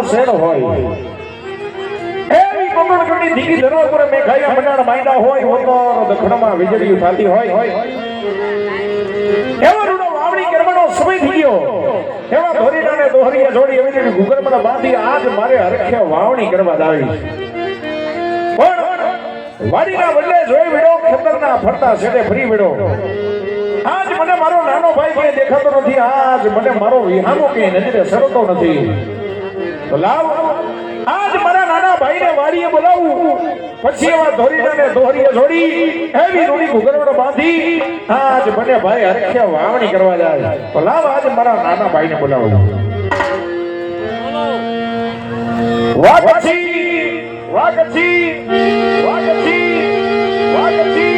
Shadow હોય એવી કોકણકડી દીકી ધરો પર મેઘાયા મંડાણ માંડા હોય ઓતર દખણમાં વીજળી થાતી હોય એવો રૂડો વાવણી કરવાનો સમય થઈ ગયો એવા ધોરીડાને દોહરીયા જોડી એવી ગુગરમાં બાંધી આજ મારે હરખ્યા વાવણી કરવા દાવી પણ વાડીના બદલે જોઈ વિડો ખેતરના ફરતા છેડે ફરી વિડો આજ મને મારો નાનો ભાઈ કે દેખાતો નથી આજ મને મારો વિહામો કે નજરે સરતો નથી તો લાવ આજ મારા નાના ભાઈને વાડીએ બોલાવું પછી એવા ધોરીડાને દોહરીયા જોડી એવી રૂડી ગુગરવડ બાંધી આજ મને ભાઈ હરખ્યા વાવણી કરવા જાય તો લાવ આજ મારા નાના ભાઈને બોલાવું વાગછી વાગછી વાગછી વાગછી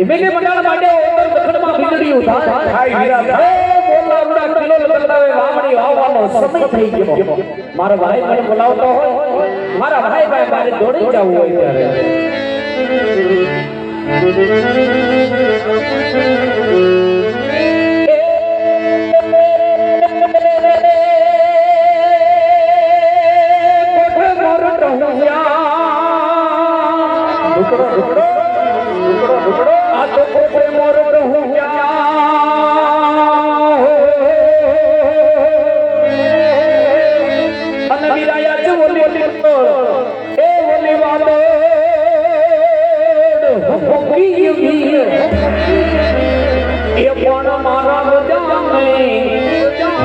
इमेले मंडल माटे ओतर दखणમાં વીજળી ઉધાર થાય વીરા બોલા ઉડા કિલો લગડાવે વામણી આવવાનો સમય થઈ ગયો મારા ભાઈ મને બોલાવતો હોય મારા ભાઈ મારે દોડી જવું હોય ત્યારે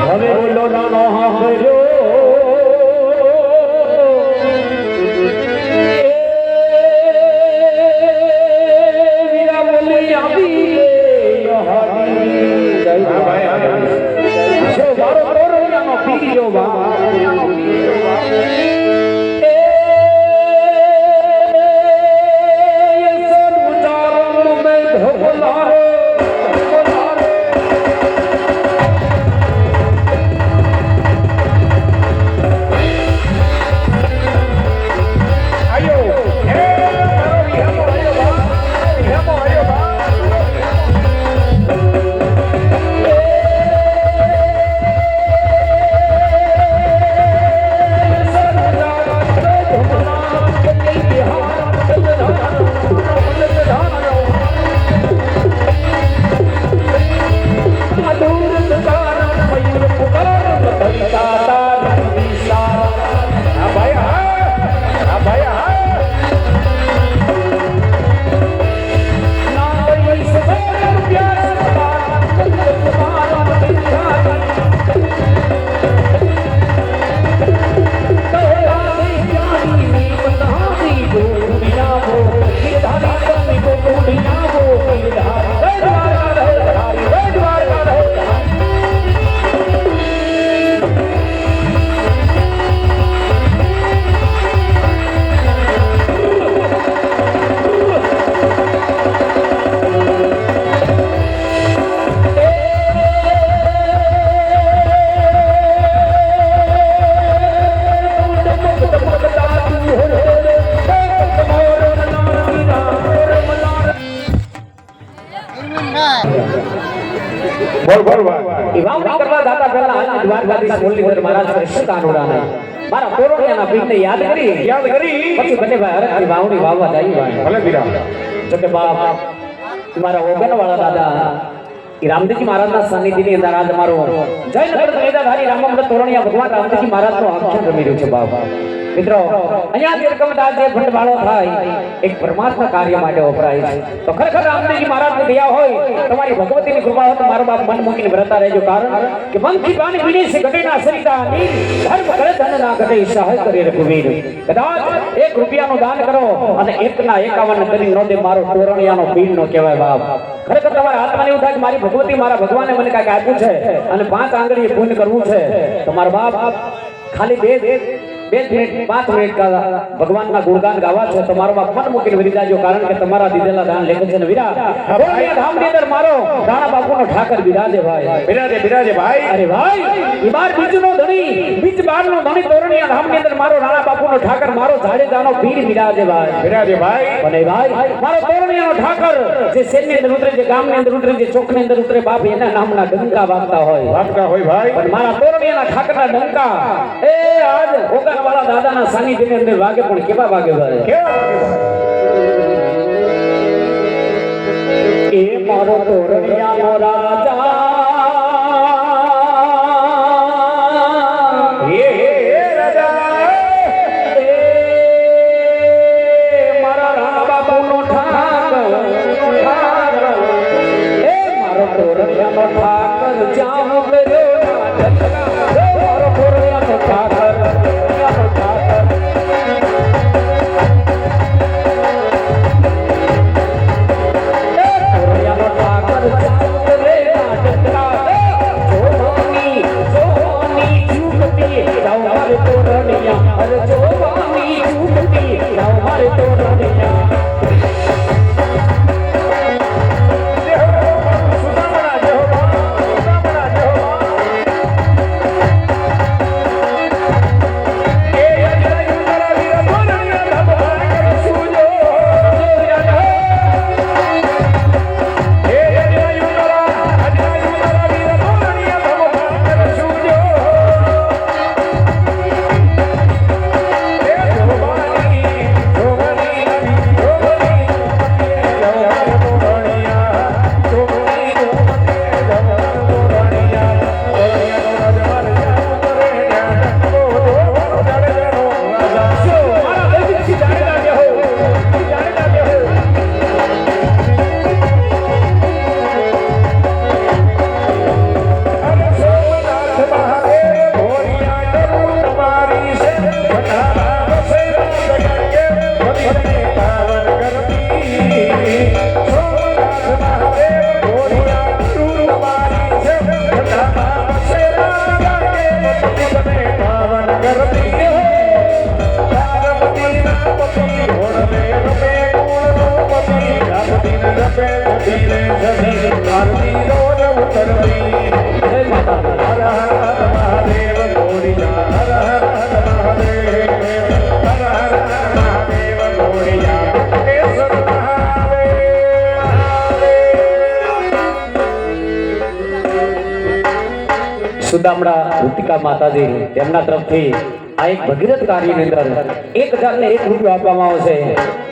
હવે બોલો નાનો હાંભળ્યો વીરા બોલી આવી જો વારો કોરોનાનો પીજો બા વાવણી કરવા દાતા પહેલા હાલના દ્વારકાધીશ મુરલીધર મહારાજ શ્રેષ્ઠ કાનુડાને મારા કોરોનિયાના પીરને યાદ કરી પછી બને ભાઈ હરખની વાવણી વાવવા જાય ભાઈ ભલે વીરા જો કે બાપ મારા ઓગન વાળા દાદા એ રામદેવજી મહારાજના સાનિધ્યની અંદર આજ મારો જય નગર મેદાધારી રામમૃત તોરણિયા ભગવાન રામદેવજી મહારાજનો આખ્યાન રમી રહ્યું છે બાપ મિત્રો અહીંયા રકમદાર જે ભંડવાળો થાય એક પરમાત્મા કાર્ય માટે વપરાય છે. તો ખરેખર રામદેવજી મહારાજની દયા હોય, તમારી ભગવતીની કૃપા હોય તો મારો બાપ મન મૂકીને વ્રતા રહેજો. કારણ કે મનથી પાણી પીને છે ઘટે ના સરિતા નીર, ધર્મ કરે ધન ના ઘટે સહાય કરે રઘુવીર. કદાચ 1 રૂપિયાનું દાન કરો અને 1 ના 51 કરી નો દે, મારો તોરણિયાનો પીર નો કહેવાય બાપ. ખરેખર તમારા હાથમાં એવું થાય કે મારી ભગવતી, મારા ભગવાને મને કાંઈક આપ્યું છે અને 5 આંગળીએ પુણ્ય કરવું છે. તમારો બાપ ખાલી 2 મિનિટ 5 મિનિટ ભગવાનના ગુણગાન ગાવા છે. તમારો બાપ મન મૂકીને વિરી જાજો. કારણ કે તમારા દીધેલા દાન લેખે છે ને વીરા. તોરણિયા ધામની અંદર મારો રાણા બાપુનો ઠાકર બિરાજે ભાઈ. બિરાજે ભાઈ. અરે ભાઈ, ઈ બાર બીજનો ધણી, બીજ બારનો ધણી તોરણિયા ધામની અંદર મારો રાણા બાપુનો ઠાકર, મારો જાડેજાનો પીર બિરાજે ભાઈ. બિરાજે ભાઈ. અને ભાઈ મારો તોરણિયાનો ઠાકર જે શેરની અંદર ઉતરે, જે ગામની અંદર ઉતરે, જે ચોકની અંદર ઉતરે બાપ, એના નામના ડંકા વાગતા હોય ભાઈ. પણ મારા તોરણિયાના ઠાકરના ડંકા એ આજ ઓગાણવાળા દાદાના સાનિધ્યની અંદર વાગે, પણ કેવા વાગે ભાઈ? એ મારો તોરણિયાનો રાજા, એ રાજા, એ મારા રાણા બાપુનો ઠાકર, એ મારો તોરણિયાનો ઠાકર, જામ કર્યો ડંકા, એ મારો તોરણિયાનો ઠાકર. સુદામડા ભૂતિકા માતાજી તેમના તરફથી આ એક ભગીરથ કાર્યની અંદર 1001 રૂપિયો આપવામાં આવશે.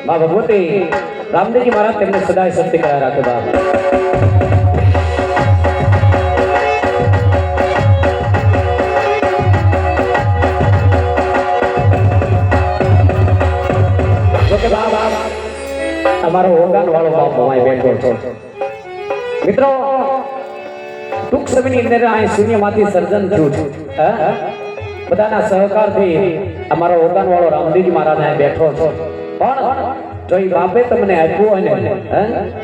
મા ભગવતી રામદેવજી મહારાજ તેમને સદાય શક્તિ કયા રાખે બાપ. અમારો ઓગાન વાળો બાપ ભવાઈ બેઠો છે. મિત્રો ટૂંક સમયની અંદર અહીં શૂન્યમાંથી સર્જન થયું છે. બધાના સહકારથી અમારો ઓગાન વાળો રામદેવજી મહારાજ અહીં બેઠો છે. પણ જો એ બાપે તમને આપ્યું હોય ને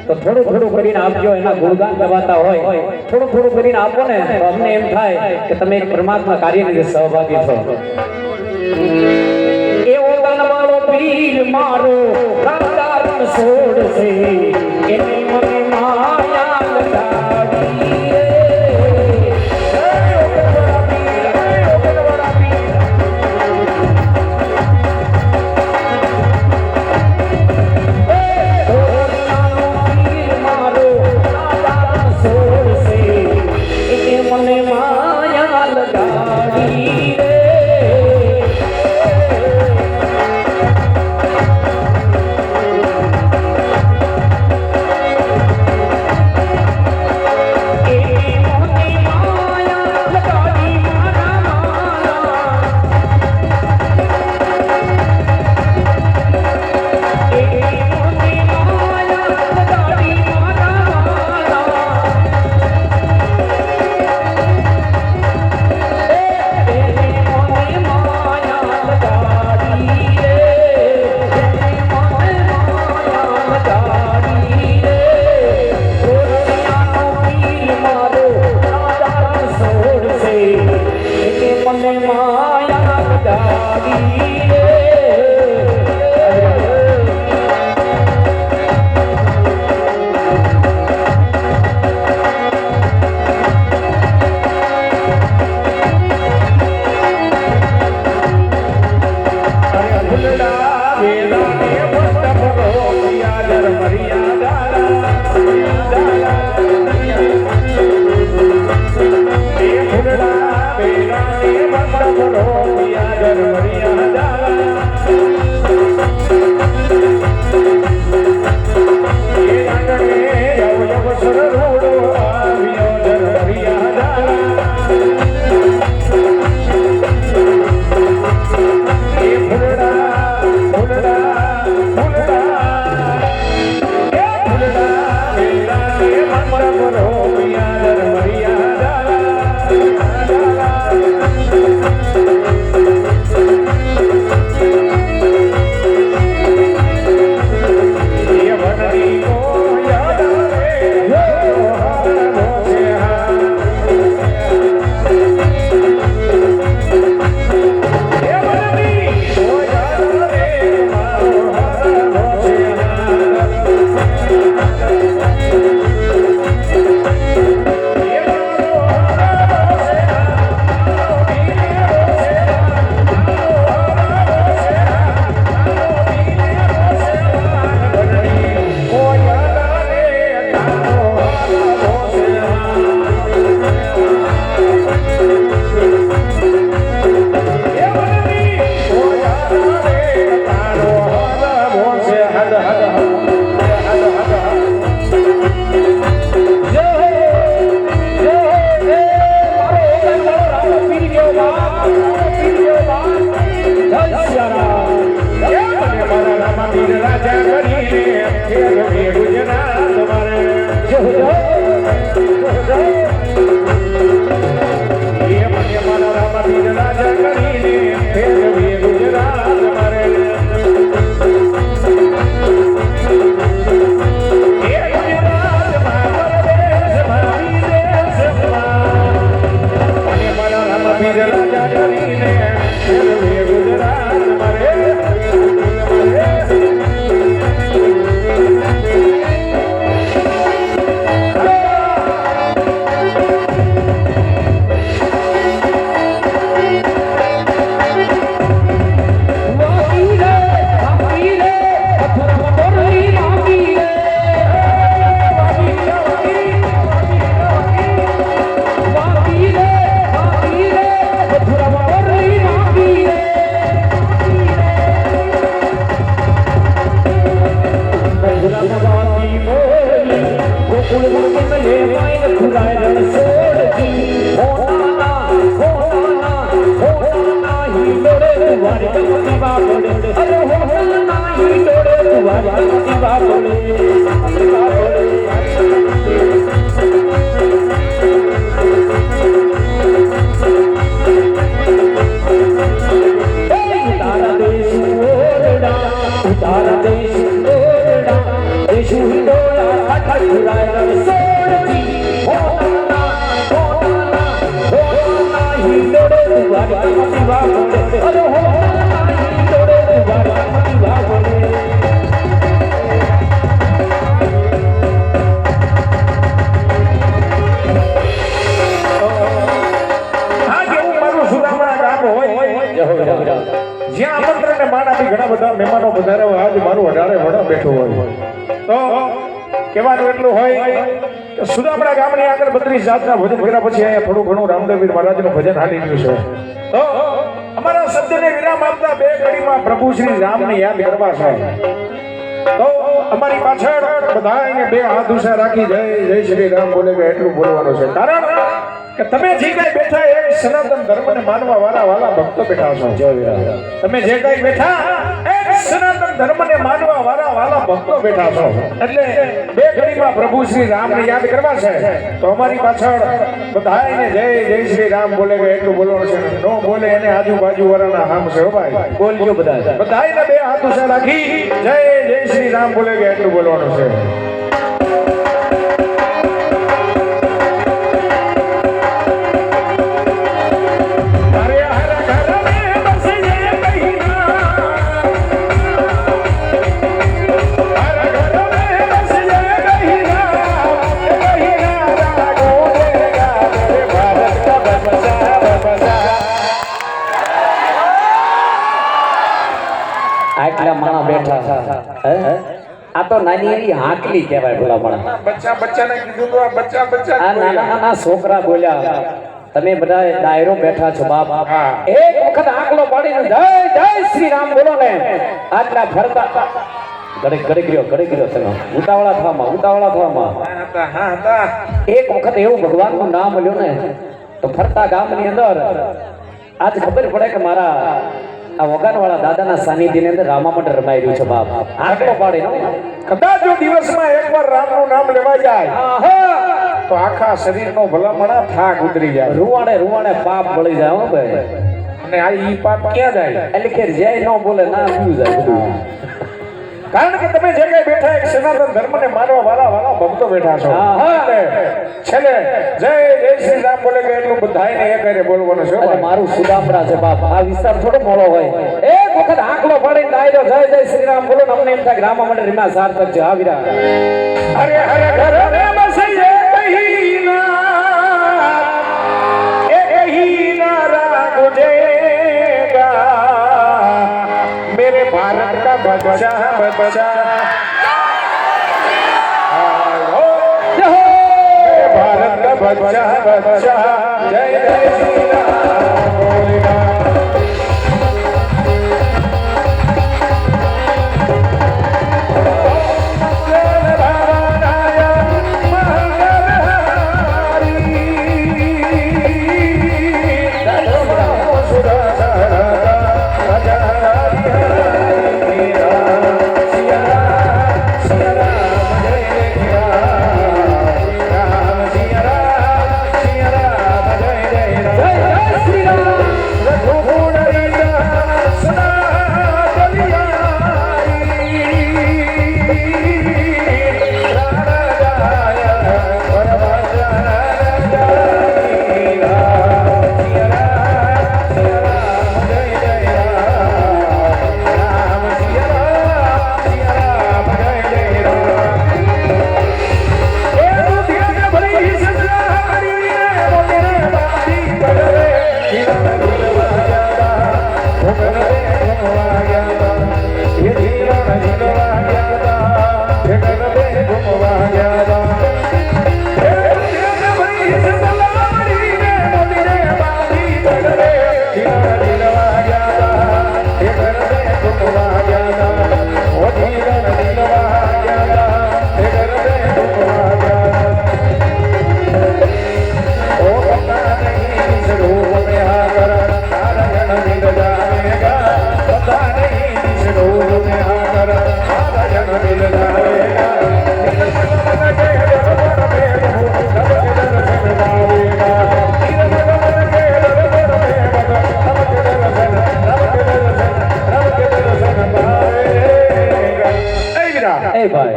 તો થોડું થોડું કરીને આપજો. એના ગુણગાન ગવાતા હોય થોડું થોડું કરીને આપો ને તો અમને એમ થાય કે તમે એક પરમાત્મા કાર્યની અંદર સહભાગી છો. એ ઓગાન વાળો પીર મારો રામદાસ છોડશે, એની મને માયા લગાડી. જય સિયારામ એ મને મારા રામાપીર રાજા કરીને ફેરવે ગુજરાત મારે જય જય એ મને મારા રામાપીર રાજા કરીને ફેરવે ગુજરાત મારે એ ગુજરાત મારા દેશમાં વિદેશમાં મને મારા રામાપીર રાજા કરીને ફેરવે ગુજરાત મારે જ્યાં આમંત્રણને માન આપી ઘણા બધા મહેમાનો પધાર્યા હોય, આજ મારું અઢારે વડા બેઠો હોય તો કહેવાનું એટલું હોય કે સુદામડા ગામની આગળ 32 જાતના ભજન કર્યા પછી અહીંયા થોડું ઘણું રામદેવપીર મહારાજનું ભજન હાલી ગયું છે. તો અમારા શબ્દને વિરામ આપતા બે કડીમાં પ્રભુ શ્રી રામને યાદ કરવા છે. તો અમારી પાછળ બધાને બે હાથ ઊંચા રાખી જય જય શ્રી રામ બોલે કે એટલું બોલવાનું છે. કારણ કે તમે જે કઈ બેઠા એક સનાતન ધર્મને માનવા વાળા ભક્તો બેઠા છો. જય વિરામ. તમે જે કઈ બેઠા એક સનાતન ધર્મને માનવા વાળા ભક્તો બેઠા છો. એટલે બે ઘડીમાં પ્રભુ શ્રી રામને યાદ કરવા છે. તો અમારી પાછળ બધાને જય જય શ્રી રામ બોલે કે એટલું બોલવાનું છે. નો બોલે એને આજુબાજુ વાળાના હામ છે. હો ભાઈ બોલજો બધા. બધાને બે હાથ ઊંચા રાખી જય જય શ્રી રામ બોલે કે એટલું બોલવાનું છે. આટલા માણા બેઠા આ તો નાની એવી હાકલી કહેવાય. ભલા માણા બચ્ચાને કીધું તો આ બચ્ચા આ નાના નાના છોકરા બોલ્યા. તમે બધા ડાયરો બેઠા છો બાપ. એક વખત આંકલો પાડીને જય જય શ્રી રામ બોલો ને આટલા ફરતા ઘડી ગયો તમે ઉતાવળા થવામાં એક વખત એવું ભગવાનનું નામ લ્યો ને તો ફરતા ગામની અંદર આજ ખબર પડે કે મારા આ વગાનવાળા દાદાના સાનિધ્યની અંદર રામા મંડળ રમાઈ રહ્યું છે બાપ. આંકડો પાડે કદાચ જો દિવસમાં એકવાર રામનું નામ લેવાઈ જાય તો આખા શરીરનો ભલામણા થાક ઉતરી જાય. રૂવાડે પાપ બળી જાય. હો ભાઈ. અને આ ઈ પાપ ક્યાં જાય? એટલે કે જય ન બોલે ના પીવું જાય બધું. કારણ કે તમે જે કઈ બેઠા એક સનાતન ધર્મને માનવા વાળા ભક્તો બેઠા છો. છેલ્લે જય જય શ્રી રામ બોલે કે એટલું બધાને એક હારે બોલવાનું છે. અને મારું સુદામડા છે બાપ. આ વિસ્તાર થોડો મોળો હોય. એક વખત આંકડો પાડીને ડાયરો જય જય શ્રી રામ બોલો ને અમને એમ થાય રામા મંડળ રીમા સાર્થક છે. આવીરા અરે હરે ઘરે બસઈએ કહીના રાગ ઉજેગા मेरे भारत का बच्चा भारत का बच्चा जय जय श्री राम बोलेगा.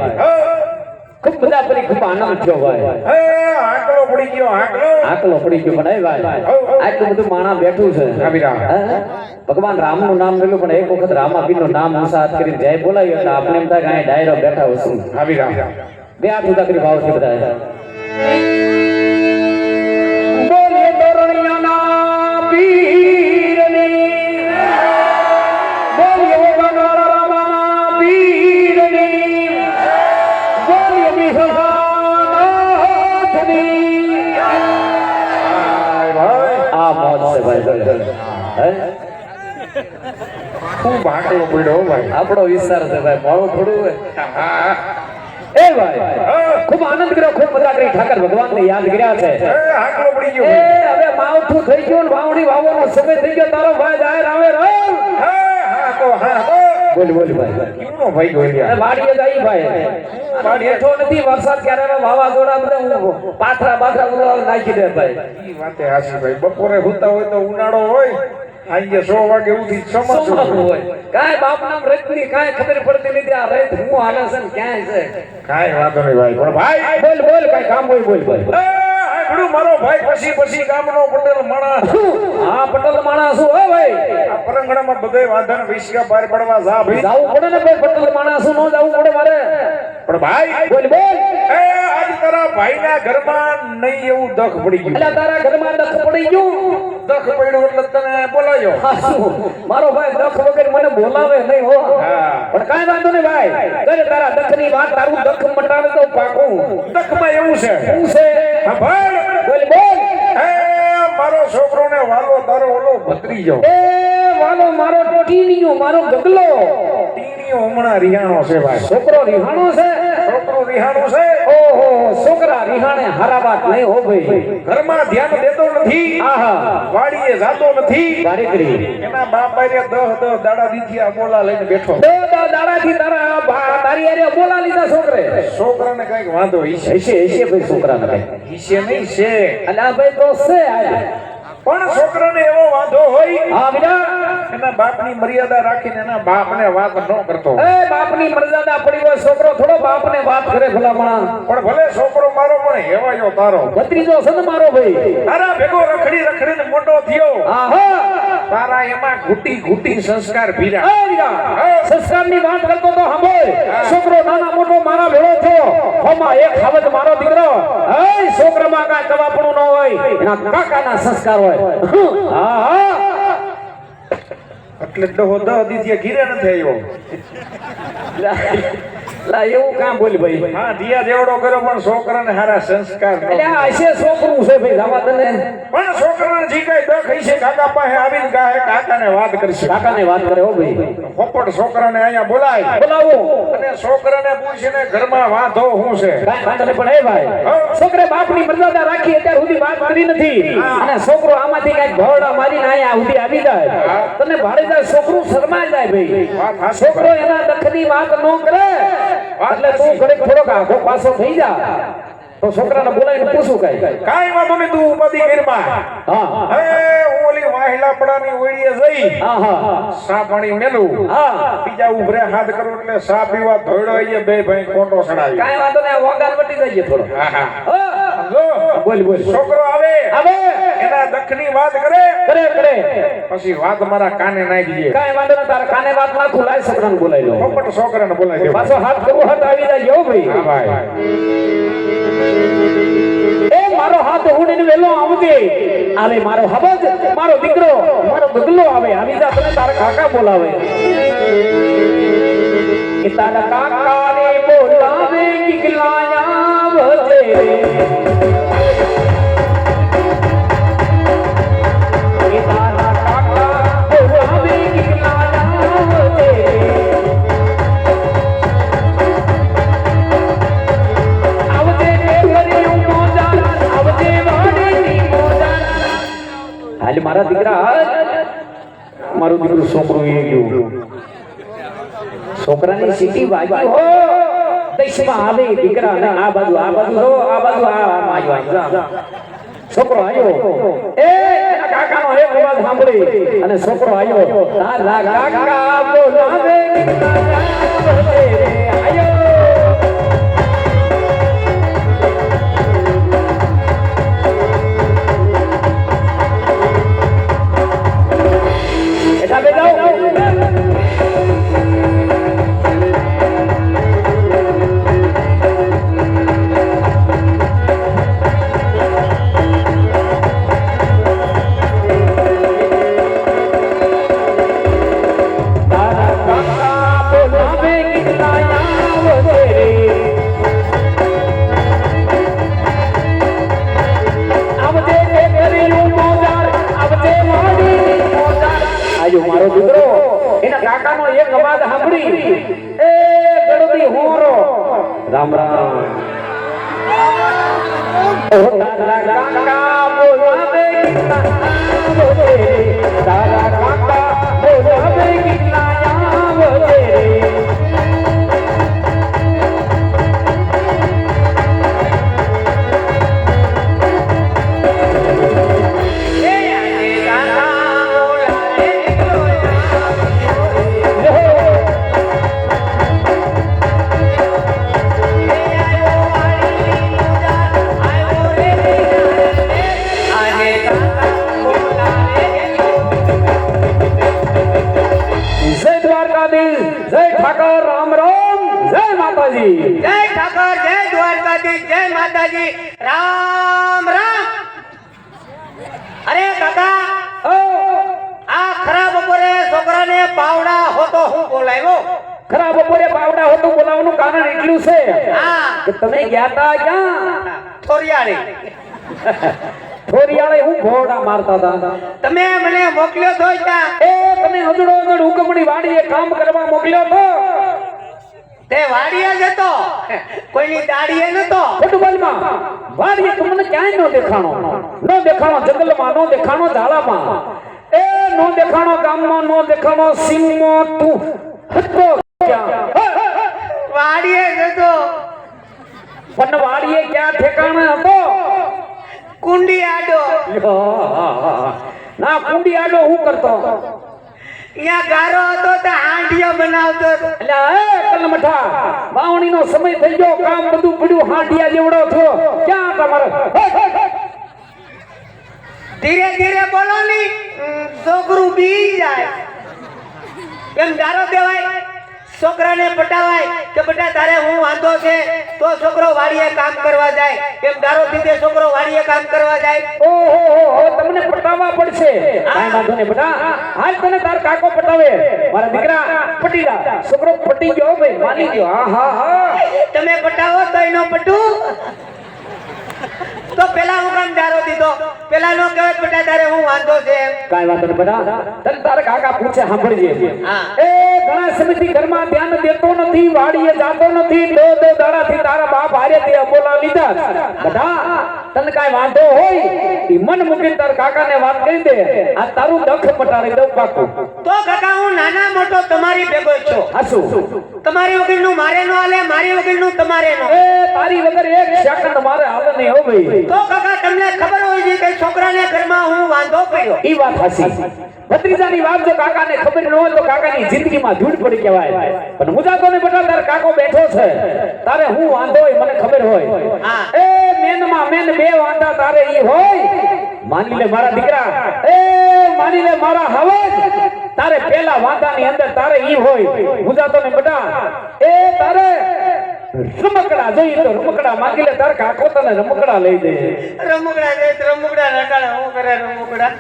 ભાઈ હે, ખૂબ બધા પરી ખૂબ આનંદ થયો ભાઈ હે, આંકડો પડી ગયો આંકડો. આકલો પડી ગયો પણ એ ભાઈ આટલું બધું માણા બેઠું છે અભિરામ. હે? ભગવાન રામનું નામ લેલું પણ એક વખત રામાપીરનું નામ મુસાદ કરીને જય બોલાવ્યો એટલે આપણે એમ થાય કે અહીં ડાયરો બેઠા હશું અભિરામ. બે હાથ ઉદા કરી ભાવથી બધા બોલે તોરણિયાના પીરની બોલે વગડારાના પીરની બોલે વિહનાથની હાય ભાઈ, આ મોજ છે ભાઈ હે ખૂબ આંકડો પડ્યો હો ભાઈ. આપણો વિસ્તાર છે ભાઈ મોડું થોડું હોય હા, એ ભાઈ ખૂબ આનંદ કર્યો ખૂબ મજા કરી ઠાકર ભગવાનને યાદ કર્યા છે હે, આંકડો પડી એ ગયો ભાઈ. હવે માવઠું થઈ ગયું ને વાવણી વાવવાનો સમય થઈ ગયો તારો ભાઈ જાય રાવે રાવ હે, હા તો હા તો બોલ બોલ ભાઈ કેમનો ભાઈ ગયો અરે યાર? વાડીએ જઈ ભાઈ વાડી હેઠો નથી વરસાદ ક્યારે વાવાઝોડા બધા પાથરા બાથરા બધા નાખી દે ભાઈ ઈ વાતે હાચી ભાઈ. બપોરે હુતા હોય તો ઉનાળો હોય, આજે 100 વાગે ઉઠી સોમારું ચોમાસું. હોય કાંઈ બાપ નામ રતની કાંઈ ખબર પડતી નથી આ રત હું હાલે છે ને ક્યાંય છે કાંઈ વાંધો નહીં ભાઈ. પણ ભાઈ, બોલ બોલ કાંઈ કામ હોય બોલ બોલ એ, આંકડું મારો ભાઈ પછી ગામનો પટેલ માણસ. હા પટેલ માણસ હો ભાઈ આ પરંગણામાં બધે વાંધા વિશ્કા બહાર પડવા જા ભાઈ. જાવું પડે ને ભાઈ પટેલ માણસ નો જાવું પડે મારે પણ ભાઈ, બોલ બોલ એ આજ તારા ભાઈના ઘરમાં નહીં એવું દખ પડી ગયું. એટલે તારા ઘરમાં દખ પડી ગયું દખ પડ્યું એટલે તને બોલાયો. હા, શું? મારો ભાઈ દખ વગર મને બોલાવે નહીં હો હા. પણ કાંઈ વાંધો નહીં ભાઈ કરે તારા દખની વાત તારું દખ મટાડે તો પાકું દખમાં એવું છે. શું છે હા ભાઈ, બોલ બોલ એ મારો છોકરો ને વાલો તારો ઓલો ભત્રીજો એ વાલો મારો ટીણીયો મારો ગગલો ટીણીઓ હમણાં રિહાણો છે ભાઈ. છોકરો રિહાણો છે છોકરો રિહાણો છે. ઓહો છોકરા રિહાણે હારા વાત નહીં હો ભાઈ ઘરમાં ધ્યાન દેતો નથી, આહા વાડીએ જાતો નથી. ગાડી કરી એના બાપ બારે 10 દાડા દીથી આ બોલા લઈને બેઠો. દાડાથી તારી અરે બોલા લીધા છોકરે છોકરાને કઈક વાંધો ઈશે. હશે ભાઈ છોકરાને ભાઈ ઈશે નહીં છે. એટલે આ ભાઈ તો છે આજે પણ છોકરાને એવો વાંધો હોય, હા બીજા એના બાપની મર્યાદા રાખીને એના બાપને વાત ન કરતો. એ બાપની મર્યાદા પડી હોય છોકરો થોડો બાપને વાત કરે ભલામણ પણ ભલે છોકરો મારો પણ હેવાયો તારો. ભત્રીજો છે ને મારો ભાઈ તારા ભેગો રખડીને મોટો થયો. આહા તારા એમાં ઘૂટી સંસ્કાર ભીરા. એ બીજા સંસ્કારની વાત કરતો તો સાંભળ છોકરો નાના મોટો મારા ભેળો થયો હોમાં એક હાવજ મારો દીકરો એ છોકરામાં કાંઈ કવાપણું ન હોય એના કાકાના સંસ્કાર હોય હા હા એટલે ડહો 10 દીથી ઘીરે નથી આવ્યો. લા એવું કામ બોલ ભાઈ હા દિયા જેવડો કર્યો પણ છોકરાને હારા સંસ્કાર ન. એટલે આ હશે છોકરું છે ભાઈ જવા દે ને પણ છોકરાને જી કઈ દખ હશે કાકા પાસે આવીને કહે કાકાને વાત કરશે. કાકાને વાત કરે હો ભાઈ પોપટ છોકરાને અહીંયા બોલાય બોલાવો અને છોકરાને પૂછીને ઘરમાં વાંધો શું છે. કાંઈ વાંધો નહીં પણ એ ભાઈ છોકરે બાપની મર્યાદા રાખી અત્યાર સુધી વાત કરી નથી અને છોકરો આમાંથી કઈક ભોળા મારીને અહીંયા સુધી આવી જાય તને ભાડે જાય છોકરું શરમાઈ જાય ભાઈ વાત હાચી. છોકરો એના દખની વાત ન કરે એટલે તું ઘડીક થોડોક આઘો પાછો થઈ જા તો છોકરાને બોલાવીને પૂછું કઈ કાંઈ વાંધો નહીં, તું ઉપાધિ કરીમાં. હા હે હું ઓલી વાહિલા પડાની ઓળીએ જઈ હા હા સા પાણી મેલું. હા બીજા ઉભરે હાથ કરો એટલે સા પીવા ધોયડો આઈએ બે ભાઈ કોટો સડાવી. કાંઈ વાંધો નહીં વગાર વટી જઈએ થોડો હા હા. હા. જો, બોલ બોલ છોકરો આવે હવે એના દખની વાત કરે કરે કરે પછી વાત મારા કાને નાખી દે. કાંઈ વાંધો નહીં તારા કાને વાત નાખું લાય છોકરાને બોલાવી લો પોપટ છોકરાને બોલાવી દે. પાછો હાથ કરવો હાથ આવી જાય હો ભાઈ હા ભાઈ. એ મારો હાથ ઉડીને વેલો આવજે આવે મારો હબજ મારો દીકરો મારો ગગલો આવે આવી જા તને તારા કાકા બોલાવે કે તારા કાકાને બોલાવે કિકલાયા વજે કે તારા કાકા બોલાવે કિકલાયા વજે હાલ મારા દીકરા મારું દીકરું છોકરું એ ગયું છોકરાની સીટી વાગી હો દેશમાં આવે દીકરા ને આ બાજુ જો આ બાજુ આવ્યો છોકરો આવ્યો એ એના કાકાનો એક અવાજ સાંભળી અને છોકરો આવ્યો તારા કાકા બોલાવે આયો રામ રામ ઓ તારા કાકા બોલાવે કિલ્લા બોલે તારા કાકા બોલાવે કિલ્લા બોલે જય ઠાકર રામ રામ જય માતાજી જય ઠાકર જય દ્વારકાધીશ જય માતાજી રામ રામ અરે કાકા ઓ આ ખરા બપોરે છોકરાને પાવડા હોતો હું બોલાવ્યો ખરા બપોરે પાવડા હોતું બોલાવવાનું કારણ એટલું છે હા કે તમે ગયા તા ક્યાં થોરિયાળી થોરિયાળે હું ઘોડા મારતા હતા તમે મને મોકલ્યો તો ત્યાં એ તમે હજડો હજડ હુકમણી વાડીએ કામ કરવા મોકલ્યો તો તે વાડીએ જતો કોઈની દાડીએ નતો ફૂટબોલમાં વાડીએ તમને ક્યાંય ન દેખાણો જંગલમાં ન દેખાણો ઝાડામાં એ ન દેખાણો ગામમાં ન દેખાણો સીમમાં તું હતો ક્યાં વાડીએ જતો પણ વાડીએ ક્યાં ઠેકાણે હતો કુંડી આડો ના કુંડી આડો હું કરતો અહીંયા ગારો હતો તો હાંડિયો બનાવતો હતો. એટલે એ કલમઠા વાવણીનો સમય થઈ ગયો કામ બધું પડ્યું હાંડિયા જેવડો થયો ક્યાં તમારે ધીરે ધીરે બોલો ની છોકરું બી જાય એમ ગારો દેવાય છોકરાને પટાવાય કે બેટા તારે હું વાંધો છે તો છોકરો વાડીએ કામ કરવા જાય એમ ગારો દીધે છોકરો વાડીએ કામ કરવા જાય ઓહો તમને પટાવવા પડશે કાઈ વાંધો નહીં બેટા હાલ તને તાર કાકો પટાવે મારા દીકરા પટી જા છોકરો પટી ગયો ભાઈ માની ગયો હા તમે પટાવો તો એનો પટું તો પેલા હું કામ ગારો દીધો પેલા નો કહેવાય બેટા તારે હું વાંધો છે કાઈ વાંધો નહીં બેટા તને તારા કાકા પૂછે સાંભળજે હા એ ઘણા સમયથી ઘરમાં ધ્યાન દેતો નથી વાડીએ જાતો નથી દો દાડાથી તારા બાપ હારે તે અબોલા લીધા બેટા તને કાઈ વાંધો હોય ઈ મન મૂકીને તારા કાકાને વાત કરી દે આ તારું દખ પટાડી દઉં પાકું તો કાકા હું નાના મોટો તમારી ભેગો છું હાસુ તમારી વગરનું મારે નો હાલે મારી વગરનું તમારે નો એ તારી વગર એક સેકન્ડ મારે હાલે નહીં હો ભાઈ તો કાકા તમને ખબર હોય છે કે છોકરાને ઘરમાં હું વાંધો પડ્યો ઈ વાત હાસી ભત્રીજાની વાત જો કાકાને ખબર ન હોય તો કાકાની જિંદગીમાં ધૂળ પડી કહેવાય પણ મુજાતો ને બેટા તાર કાકો બેઠો છે તારે હું વાંધો હોય મને ખબર હોય હા. એ મેનમાં મેન બે વાંધા તારે ઈ હોય માની લે મારા દીકરા એ માની લે મારા હવજ તારે પેલા વાંધાની અંદર તારે ઈ હોય મુજાતો ને બેટા એ તારે રમકડા જોઈએ તો રમકડા માંગી લે તાર કાકો તને રમકડા લઈ દે રમકડા દે રમકડા રકાળે હું કરે રમકડા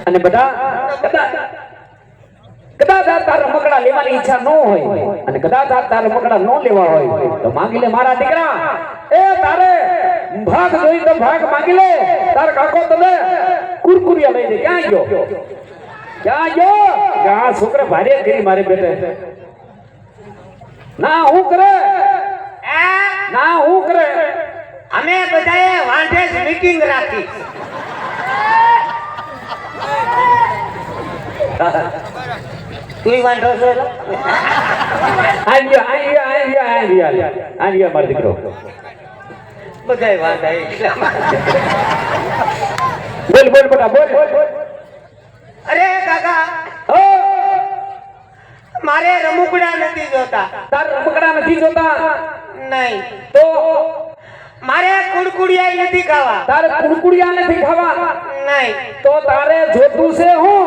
અને બધા કદાચ તાર રમકડા લેવાની ઈચ્છા ન હોય અને કદાચ તાર રમકડા ન લેવા હોય તો માંગી લે મારા દીકરા એ તારે ભાગ જોઈ તો ભાગ માંગી લે તાર કાકો તને કુરકુરિયા લઈ દે ક્યાં ગયો આ છોકરા ભારે કરી મારે બેટે ના હું કરે ના હું કરે અમે બધાએ વાંઢે જ મીટિંગ રાખી તું વાંઢો છો આવ્યો મારો દીકરો બધાએ વાંઢા એટલા બોલ બેટા બોલ અરે કાકા ઓ મારે રમકડા નથી જોતા તાર રમકડા નથી જોતા નહીં તો મારે કુડકુડિયા નથી ખાવા તારે કુરકુડિયા નથી ખાવા નહીં તો તારે જોતું છે હું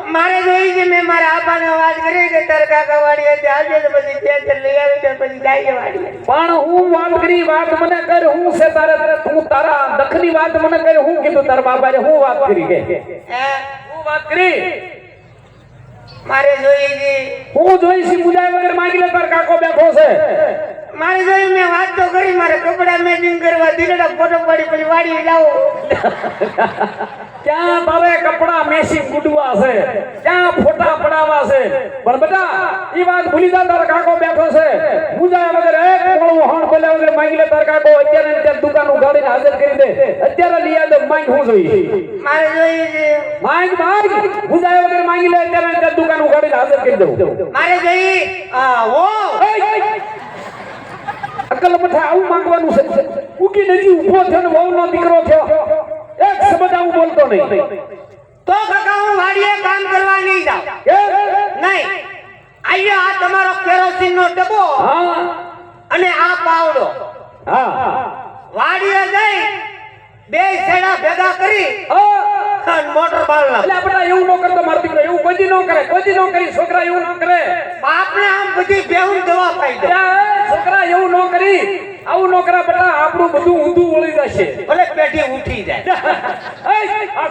મારે જોઈ છે મેં મારા આપાને વાત કરી કે તાર કાકા વાડી હતી આવજે તો પછી પેચર લઈ આવી તો પછી જાય વાડી પણ હું વાત કરી વાત મને કર હું છે તારે તું તારા દખની વાત મને કર હું કીધું તારા બાપાએ હું વાત કરી કે હું વાત કરી મારે જોઈ છે હું જોઈશી પૂજા વગર માંગી લે તાર કાકો બેઠો છે મારે જોઈ મેં વાત તો કરી મારે કપડા મેચિંગ કરવા દીકરા ફોટો પાડી પછી વાડી લાવો ક્યાં તારે કપડા મેસી ગુડવા છે ક્યાં ફોટા પડાવવા છે પણ બેટા ઈ વાત ભૂલી જા તારા કાકો બેઠો છે પૂજા તાર કાકો અત્યારે ને અત્યારે દુકાન ઉગાડીને હાજર કરી દે અત્યારે લઈ આવે માંગ હું જોઈએ મારે જોઈએ છે માંગ ગુજાય વગર માંગી લે અત્યારે ને અત્યારે દુકાન ઉગાડીને હાજર કરી દઉં મારે જોઈએ ઓ અકલ મઠા આવું માંગવાનું છે ઉકી નથી ઊભો થયો ને વહુનો દીકરો થયો એક શબ્દ આવું બોલતો નહીં તો કાકા હું વાડીએ કામ કરવા નહીં જાઉં નહીં આયો આ તમારો કેરોસીન નો ડબ્બો હા અને આ પાવડો હા વાડીએ જઈ બે છેડા ભેગા કરી અને મોટર બાળલા એટલે આપણે એવું ન કરતો મારો દીકરો એવું કોઈ ન કરે કોઈ ન કરી છોકરા એવું ન કરે બાપને આમ બધી બેહું દવા પાઈ દે છોકરા એવું ન કરી આવું ન કરે બેટા આપણું બધું ઊંધું વળી જશે ભલે પેટી ઉઠી જાય આ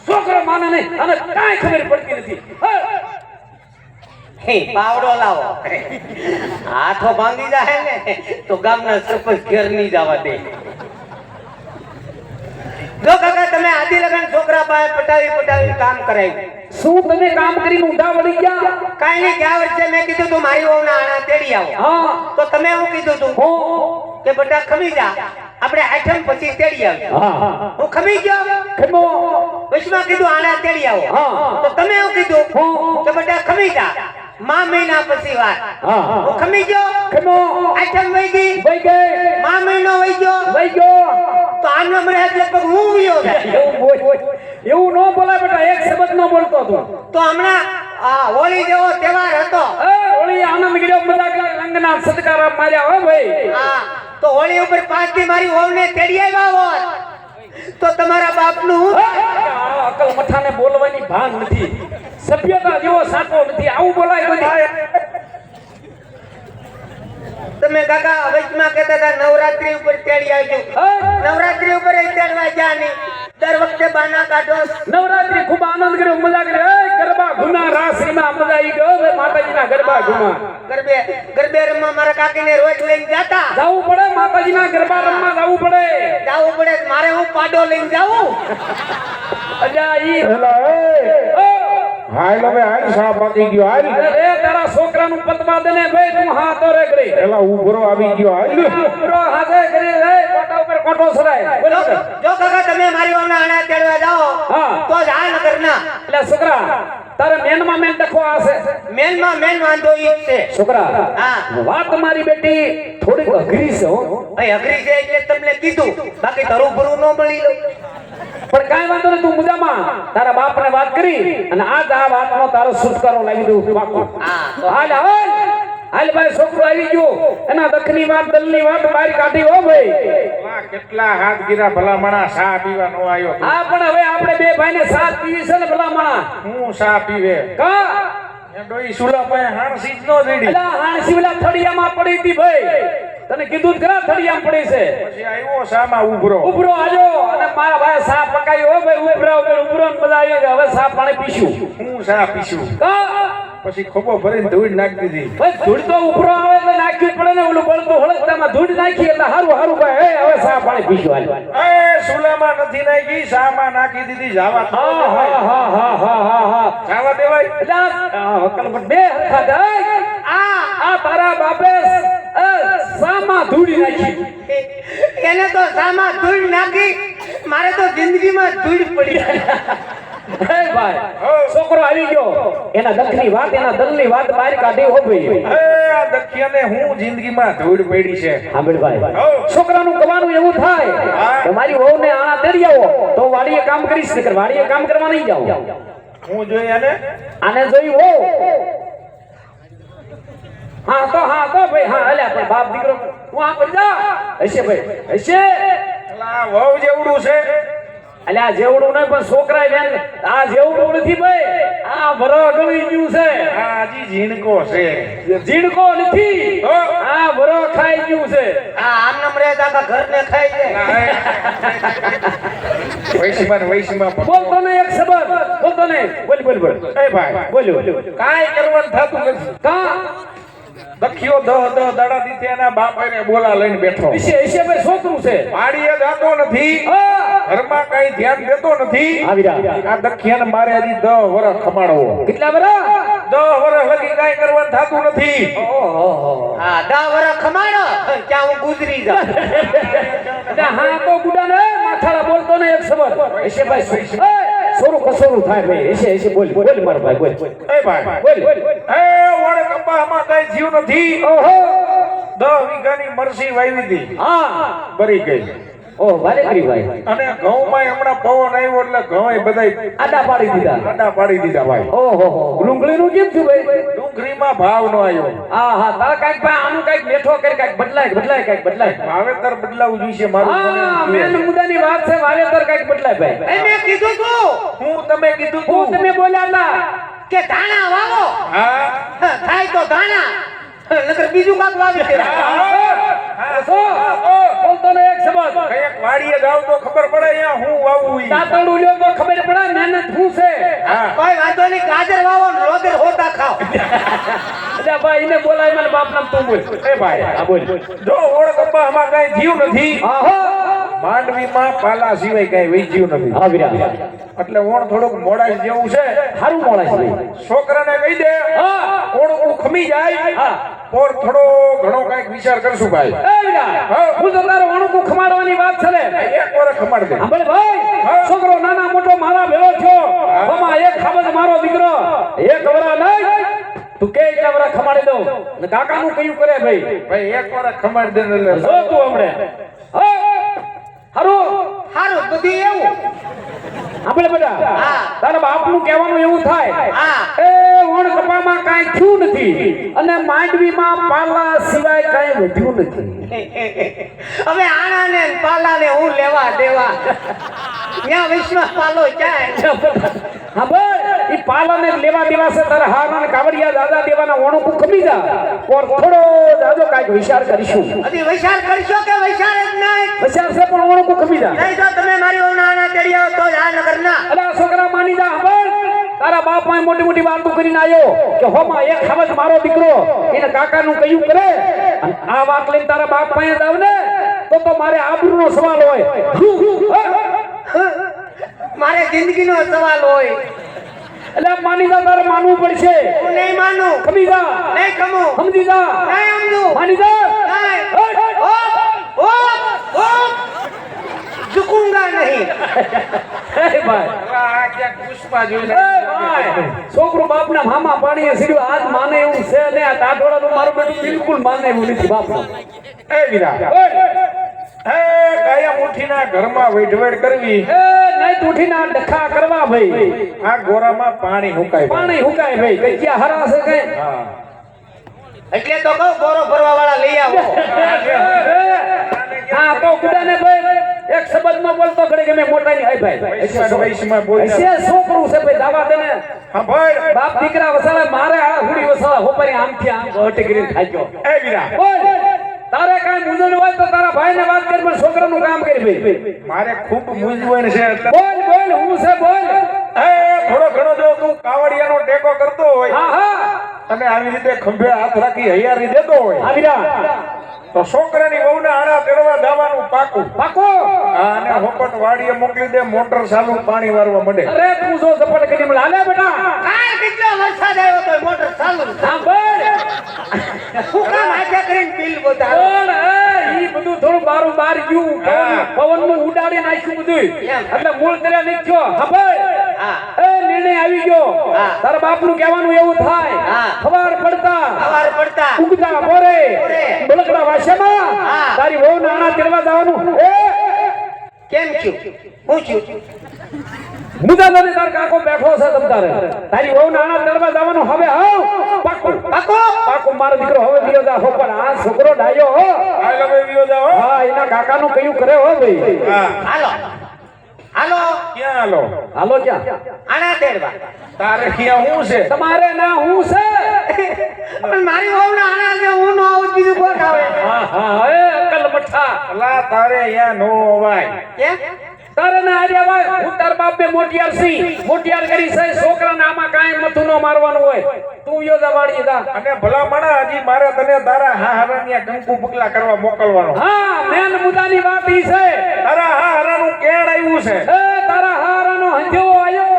છોકરો માને નહીં અને કાંઈ ખબર પડતી નથી હે પાવડો લાવો હાથો ભાંગી જાય ને તો ગામના સરપંચ ઘેર નહીં જવા દે જો કાકા તમે આદિ લગન છોકરા પાસે પટાવી કામ કરાવ્યું શું તમે કામ કરીને ઊંધા વળી ગયા કાઈ નહીં ગયા વર્ષે મેં કીધું તું મારી વહુના આણા તેડી આવો હા તો તમે શું કીધું તું હો કે બેટા ખમી જા આપણે આઠમ પછી તેડી આવીએ હા હું ખમી ગયો ખમો વચમાં કીધું આણા તેડી આવો હા તો તમે શું કીધું હો કે બેટા ખમી જા મા મહિના પછી વાત હા હું ખમી ગયો ખમો આઠમ વહી ગઈ વઈ ગઈ મા મહિનો વહી ગયો વઈ ગયો તો આ નંબર એટલે પગ હું વિયો એવું ન બોલાય બેટા એક શબ્દ ન બોલતો તું તો હમણાં આ હોળી જેવો તહેવાર હતો ઓલી આનંદ ગીર્યો મજાક રંગના સત્કાર માર્યા હો ભાઈ હા તો હોળી ઉપર 5 દી મારી વહુને તેડી આવ્યા હોત તો તમારા બાપનું અકલ મઠાને બોલવાની ભાન નથી સભ્યતા જેવો સાચો નથી આવું બોલાય કોઈ તમે કાકા વચમાં કહેતા હતા નવરાત્રી ઉપર તેડી આવજો નવરાત્રી ઉપર તેડવા જા નહીં દર વખતે બાના કાઢો નવરાત્રી ખૂબ આનંદ કર્યો મજા કરી એ ગરબા ગુના રાસમાં મજા આવી ગયો હવે માતાજીના ગરબા ગુના ગરબે રમવા મારા કાકીને રોજ લઈને જાતા જાવું પડે માતાજીના ગરબા રમવા જાવું પડે મારે હું પાડો લઈને જાઉં અજા ઈ એલા એ હાલ હવે હાલ સા પાકી ગયો હાલ અરે તારા છોકરાનું પતવા દે ને ભાઈ તું હા તો રે ગળી એલા ઉભરો આવી ગયો હાલ બરો હાથે કરી રે કોટા ઉપર કોટો સરાય બોલો જો કાકા તમે મારી વાવના આણા તેડવા જાઓ હા. તો જ આ નગરના એટલે છોકરા તારે મેનમાં મેન દખો આશે મેનમાં મેન વાંધો ઈ જ છે છોકરા હા. વાત મારી બેટી થોડીક અઘરી છે હો ભાઈ અઘરી છે એટલે તમને કીધું બાકી ધરું ભરું ન મળી લો પણ કાઈ વાંધો નહીં તું મુજામાં તારા બાપને વાત કરી અને આજ આ વાતનો તારો છુટકારો લાવી દઉં પાકું હા. હાલ હાલ હાલ ભાઈ છોકરો આવી ગયો એના દખની વાત દલની વાત બહાર કાઢી હો ભાઈ વાહ, કેટલા હાથ ગીરા ભલામણા સા પીવા નો આવ્યો હા પણ હવે આપણે બે ભાઈને સાથ પીવી છે ને ભલા માણા હું સા પીવે કા એ ડોઈ સુલા પાસે હાણસી જ નો જડી એલા હાણસી ઓલા થડિયામાં પડી હતી ભાઈ તને કીધું જ ખરા થડિયામાં પડી છે પછી આવ્યો સામાં ઉભરો ઉભરો આજો અને મારા ભાઈ સા પકાયો હો ભાઈ ઉભરો ને બધા આવ્યો હવે સા પાણી પીશું હું સા પીશું કા પછી ખોબો ભરીને ધૂળ નાખી દીધી ભાઈ ધૂળ તો ઉભરો આવે એટલે નાખવી પડે ને ઓલું બળતું હળકતામાં ધૂળ નાખી એટલે હારું ભાઈ હવે સા પાણી પીશું હાલ એ સુલામાં નથી નાખી સામાં નાખી દીધી જાવા હા જાવા દેવાય એટલે અકલ બે હરખા જાય આ તારા બાપે સામાં ધૂળ નાખી એને તો સામા ધૂળ નાખી મારે તો જિંદગીમાં ધૂળ પડી હે ભાઈ છોકરો આવી ગયો એના દખની વાત એના દલની વાત બહાર કાઢી હો ભાઈ એ આ દખિયાને હું જિંદગીમાં ધૂળ પડી છે સાંભળ ભાઈ છોકરાનું કવાનું એવું થાય કે મારી વહુને આણા તેડી આવો તો વાડીએ કામ કરીશ નકર વાડીએ કામ કરવા નહીં જાવ હું જોઈ આને જોઈ હો હા તો ભાઈ હા અલ્યા પણ બાપ દીકરો હું આ પર જા હશે ભાઈ હશે એલા વહુ જેવડું છે અલ્યા જેવડું નહીં પણ છોકરા બેન આ જેવડું નથી ભાઈ આ ભરો ગળી ગયું છે આ હજી ઝીણકો છે જીણકો નથી આ ભરો ખાઈ ગયું છે આમ નમ રહેતા આખા ઘરને ખાઈ જાય વૈશ્વમાં બોલતો ને એક શબ્દ બોલતો ને બોલ એ ભાઈ બોલ્યો કાંઈ કરવાનું થતું નથી કા દખ્યો દહ દાડા દીધે એના બાપ એને બોલા લઈને બેઠો વિશે ભાઈ છોકરું છે વાડીએ જાતો નથી હા ઘરમાં કઈ ધ્યાન દેતો નથી આવી રહ્યા આ દખ્યાને મારે હજી 10 વર્ષ ખમાડવો કેટલા બરા 10 વર્ષ લગી કઈ કરવાનું થતું નથી ઓહો હા 10 વર્ષ ખમાડો ત્યાં હું ગુજરી જાઉં હા તો ગુડા ને માથાળા બોલતો ને એક શબ્દ વિશે ભાઈ સોરું કસોરું થાય ભાઈ વિશે બોલ મારો ભાઈ બોલ એ ભાઈ બોલ એ ઓળે કંપામાં કઈ જીવ નથી ઓહો 10 વીઘાની મરસી વાવી હતી હા બરી ગઈ ઓહ વારે કરી ભાઈ અને ઘઉંમાં હમણાં પવન આવ્યો એટલે ઘઉં બધાય આડા પાડી દીધા આડા પાડી દીધા ભાઈ ઓહો ડુંગળીનું કેમ થયું ભાઈ ડુંગળીમાં ભાવ નો આવ્યો હા તાર કાઈક ભાઈ આનું કાઈક મેઠો કરી કાઈક બદલાય વાવેતર બદલાવું જોઈએ મારું હા મને મેન મુદ્દાની વાત છે વાવેતર કાઈક બદલાય ભાઈ મેં કીધું તું હું તમે કીધું હું તું તમે બોલ્યા હતા કે ધાણા વાવો હા થાય તો ધાણા નકર બીજું કાક વાવી બોલતો ને એક શબ્દ કઈક વાડીએ જાવ તો ખબર પડે અહીંયા હું વાવું ઈ. દાંતરડું લ્યો તો ખબર પડે મહેનત શું છે હા કોઈ વાંધો નહીં ગાજર વાવો ને રોદર હોતા ખાઓ એટલે ભાઈ એને બોલાય મને બાપ નામ તું બોલ એ ભાઈ હા બોલ જો ઓળ કંપામાં કઈ જીવ નથી આહો માંડવીમાં પાલા સિવાય કઈ વેચ્યું નથી હા વિરા એટલે ઓણ થોડુંક મોડાઈ જેવું છે સારું મોળાય છે છોકરાને કહી દે હા ઓળું ખમી જાય હા ઓર થોડો ઘણો કઈક વિચાર કરશું ભાઈ એ વિરા હું તો તારો અણુકું ખમાડવાની વાત છે ને એક વાર ખમાડ દે સાંભળ ભાઈ છોકરો નાના મોટો મારા ભેળો થયો આમાં એક ખાબજ મારો દીકરો એક વરા નહીં તું કે એટલા વરા ખમાડી દઉં ને કાકાનું કયું કરે ભાઈ ભાઈ એક વાર ખમાડ દે એટલે જો તું હમણે હારું હારું બધી એવું આપણે બેટા હા. તારા બાપનું કહેવાનું એવું થાય હા. એ વણ કપામાં કાંઈ થયું નથી અને માંડવીમાં પાલા સિવાય કાંઈ વધ્યું નથી હવે આણા ને પાલા ને હું લેવા દેવા ત્યાં વિશ્વાસ પાલો ક્યાં હા ભાઈ ઈ પાલાને લેવા દેવા છે તારા હારના ને કાવડિયા દાદા દેવાના વણુકું ખમી જા ઓર થોડો દાદો કાંઈક વિચાર કરીશું હજી વિચાર કરશો કે વિચાર જ નહીં વિચાર છે પણ વણુકું ખમી જા નહીં તો તમે મારી આણા તેડી આવો તો જ આ નગર ના અલા છોકરા માની જા ભાઈ તારા બાપ માં મોટી મોટી વાતો કરીને આવ્યો કે હોમાં એક ખાબજ મારો દીકરો એને કાકાનું કયું કરે અને આ વાત લઈને તારા બાપ પાસે જાવ ને તો મારે આબરૂનો સવાલ હોય મારે જિંદગીનો સવાલ હોય એટલે માની જા તારે માનવું પડશે હું નહીં માનું ખમી જા નહીં ખમું સમજી જા નહીં સમજું માની જા નહીં ઓ ઝુકूंगा નહીં એ ભાઈ આ ક્યાંક પુષ્પા જોઈને એ ભાઈ છોકરો બાપના મામા પાણીએ સીડ્યો આજ માને એવું છે ને આ ટાઢોળાનું મારું બેટું બિલકુલ માને એવું નથી બાપનું એ વીરા એ કાયા મુઠ્ઠીના ઘરમાં વૈઢવડ કરવી એ નહીં ઉઠીને ડખા કરવા ભાઈ આ ગોરામાં પાણી હુકાય ભાઈ. પાણી હુકાય ભાઈ કઈ ક્યાં હરાશે કઈ હા એટલે તો કહું બોરો ભરવા વાળા લઈ આવો હા તો ગુડાને ભાઈ એક શબ્દ નો બોલતો ઘડી કે મેં મોટાની આઈ ભાઈ વૈશ્વમાં બોલ એસે છોકરું છે ભાઈ દાવા દે ને હા ભાઈ બાપ દીકરા વસાલા મારે આ હુડી વસાલા હોપરી આમથી આમ ગોટી કરીને થાક્યો એ વીરા બોલ તારે કાઈ મૂંઝવણ હોય તો તારા ભાઈને વાત કર પણ છોકરાનું કામ કરી ભાઈ મારે ખૂબ મૂંઝવણ છે એટલે બોલ હું છે બોલ એ થોડો ઘણો જો તું કાવડિયાનો ટેકો કરતો હોય હા હા અને આવી રીતે ખંભે હાથ રાખી હૈયારી દેતો હોય આવીરા તો છોકરાની વહુને આણા તેડવા જવાનું પાકું પાકો હા અને હોપટ વાડીએ મોકલી દે મોટર ચાલુ પાણી વારવા માંડે અરે તું જો ઝપટ કરી મને હાલે બેટા કાલ કેટલો વરસાદ આવ્યો તો મોટર ચાલુ હા બોલ હું કામ હાથે કરીને બિલ બોતા પણ ઈ બધું થોડું બારું બાર ગયું પવન નું ઉડાડી નાખ્યું બધું એટલે મૂળ કર્યા નીકળ્યો હા ભાઈ હા એ નિર્ણય આવી ગયો હા. તારા બાપનું કહેવાનું એવું થાય હા. ખબર પડતા સવાર પડતા ઉગતા બોરે બોરે. બળકડા વાસેમાં હા. તારી વહુ નાના તેડવા જવાનું એ કેમ છું હું છું મુદા નદી તાર કાકો બેઠો છે તમ તારે તારી વહુ નાના તેડવા જવાનું હવે હાવ પાકું પાકો પાકું મારો દીકરો હવે દિયો જા હો પણ આ છોકરો ડાયો હો હાલો ભાઈ વિયો જાઓ હા એના કાકાનું કયું કરે હો ભાઈ હા હાલો હાલો ક્યાં હાલો હાલો ક્યાં આના તેડવા તારે ક્યાં હું છે તમારે ના હું છે પણ મારી વહુ ના આના છે હું નો આવું બીજું કોણ આવે હા હા એ અકલ મઠા અલા તારે અહીંયા નો અવાય કેમ તારે ના આર્યા ભાઈ હું તાર બાપ બે મોટિયાર સી મોટિયાર કરી છે છોકરાને આમાં કાંઈ મથું ન મારવાનું હોય તું યોજા વાળી જા અને ભલા માણા હજી મારે તને તારા હારાની કંકુ પગલા કરવા મોકલવાનો. હા મેન મુદ્દાની વાત ઈ છે તારા હારાનું કેણ આવ્યું છે એ તારા હારાનો હંધેવો આયો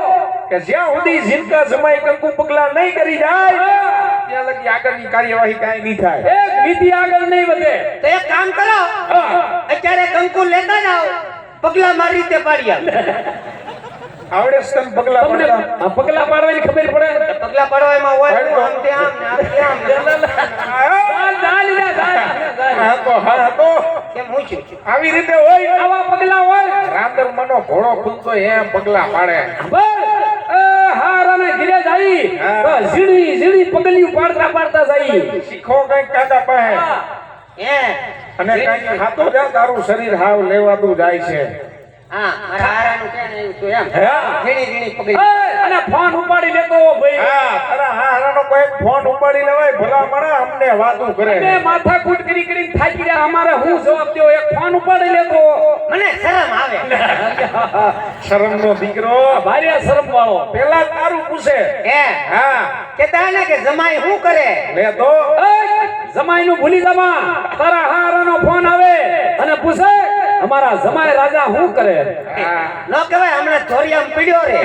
કે જ્યાં સુધી જીનકા જમાઈ કંકુ પગલા નહીં કરી જાય ત્યાં લગી આગળની કાર્યવાહી કાંઈ નહીં થાય. એક વિધિ આગળ નહીં વધે તો એક કામ કરો અત્યારે કંકુ લેતા જાઓ પગલા મારી રીતે પાડી આવ. આવડે છે તને પગલા તમને પાડતા? આ પગલા પાડવાની ખબર પડે પગલા પાડવામાં હોય તો આમ તે આમ ને આમ તે આમ ને. હા તો કેમ હું છું આવી રીતે હોય. આવા પગલા હોય રાંદર મનો ઘોડો ખુલતો એમ પગલા પાડે. હારાને ઘરે જાય હા. તો ઝીણી ઝીણી પગલિયું પાડતા જાય શીખો કઈક કાકા પાસે હે અને કઈક ખાતો જા તારું શરીર હાવ લેવાતું જાય છે. હા મારા હારાનું કેમ આવ્યું તું એમ હા. ઝીણી ઝીણી પગલી અને ફોન ઉપાડી લેતો ભાઈ હા તારા હારાનો કોઈ ફોન ઉપાડી લેવાય ભલા માણા અમને વાતું કરે. અમે માથાકૂટ કરી થાકી ગયા અમારે હું જવાબ દેવો એક ફોન ઉપાડી લેતો મને શરમ આવે શરમનો દીકરો ભારે શરમ વાળો પેલા તારું પૂછે. હે હા કેતા ને કે જમાઈ શું કરે લે તો જમાઈ નું ભૂલી જમા તારા હારાનો ફોન આવે અને પૂછે અમારા જમાઈ રાજા શું કરે હા ન કહેવાય હમણાં ધોરિયામાં પીડ્યો રે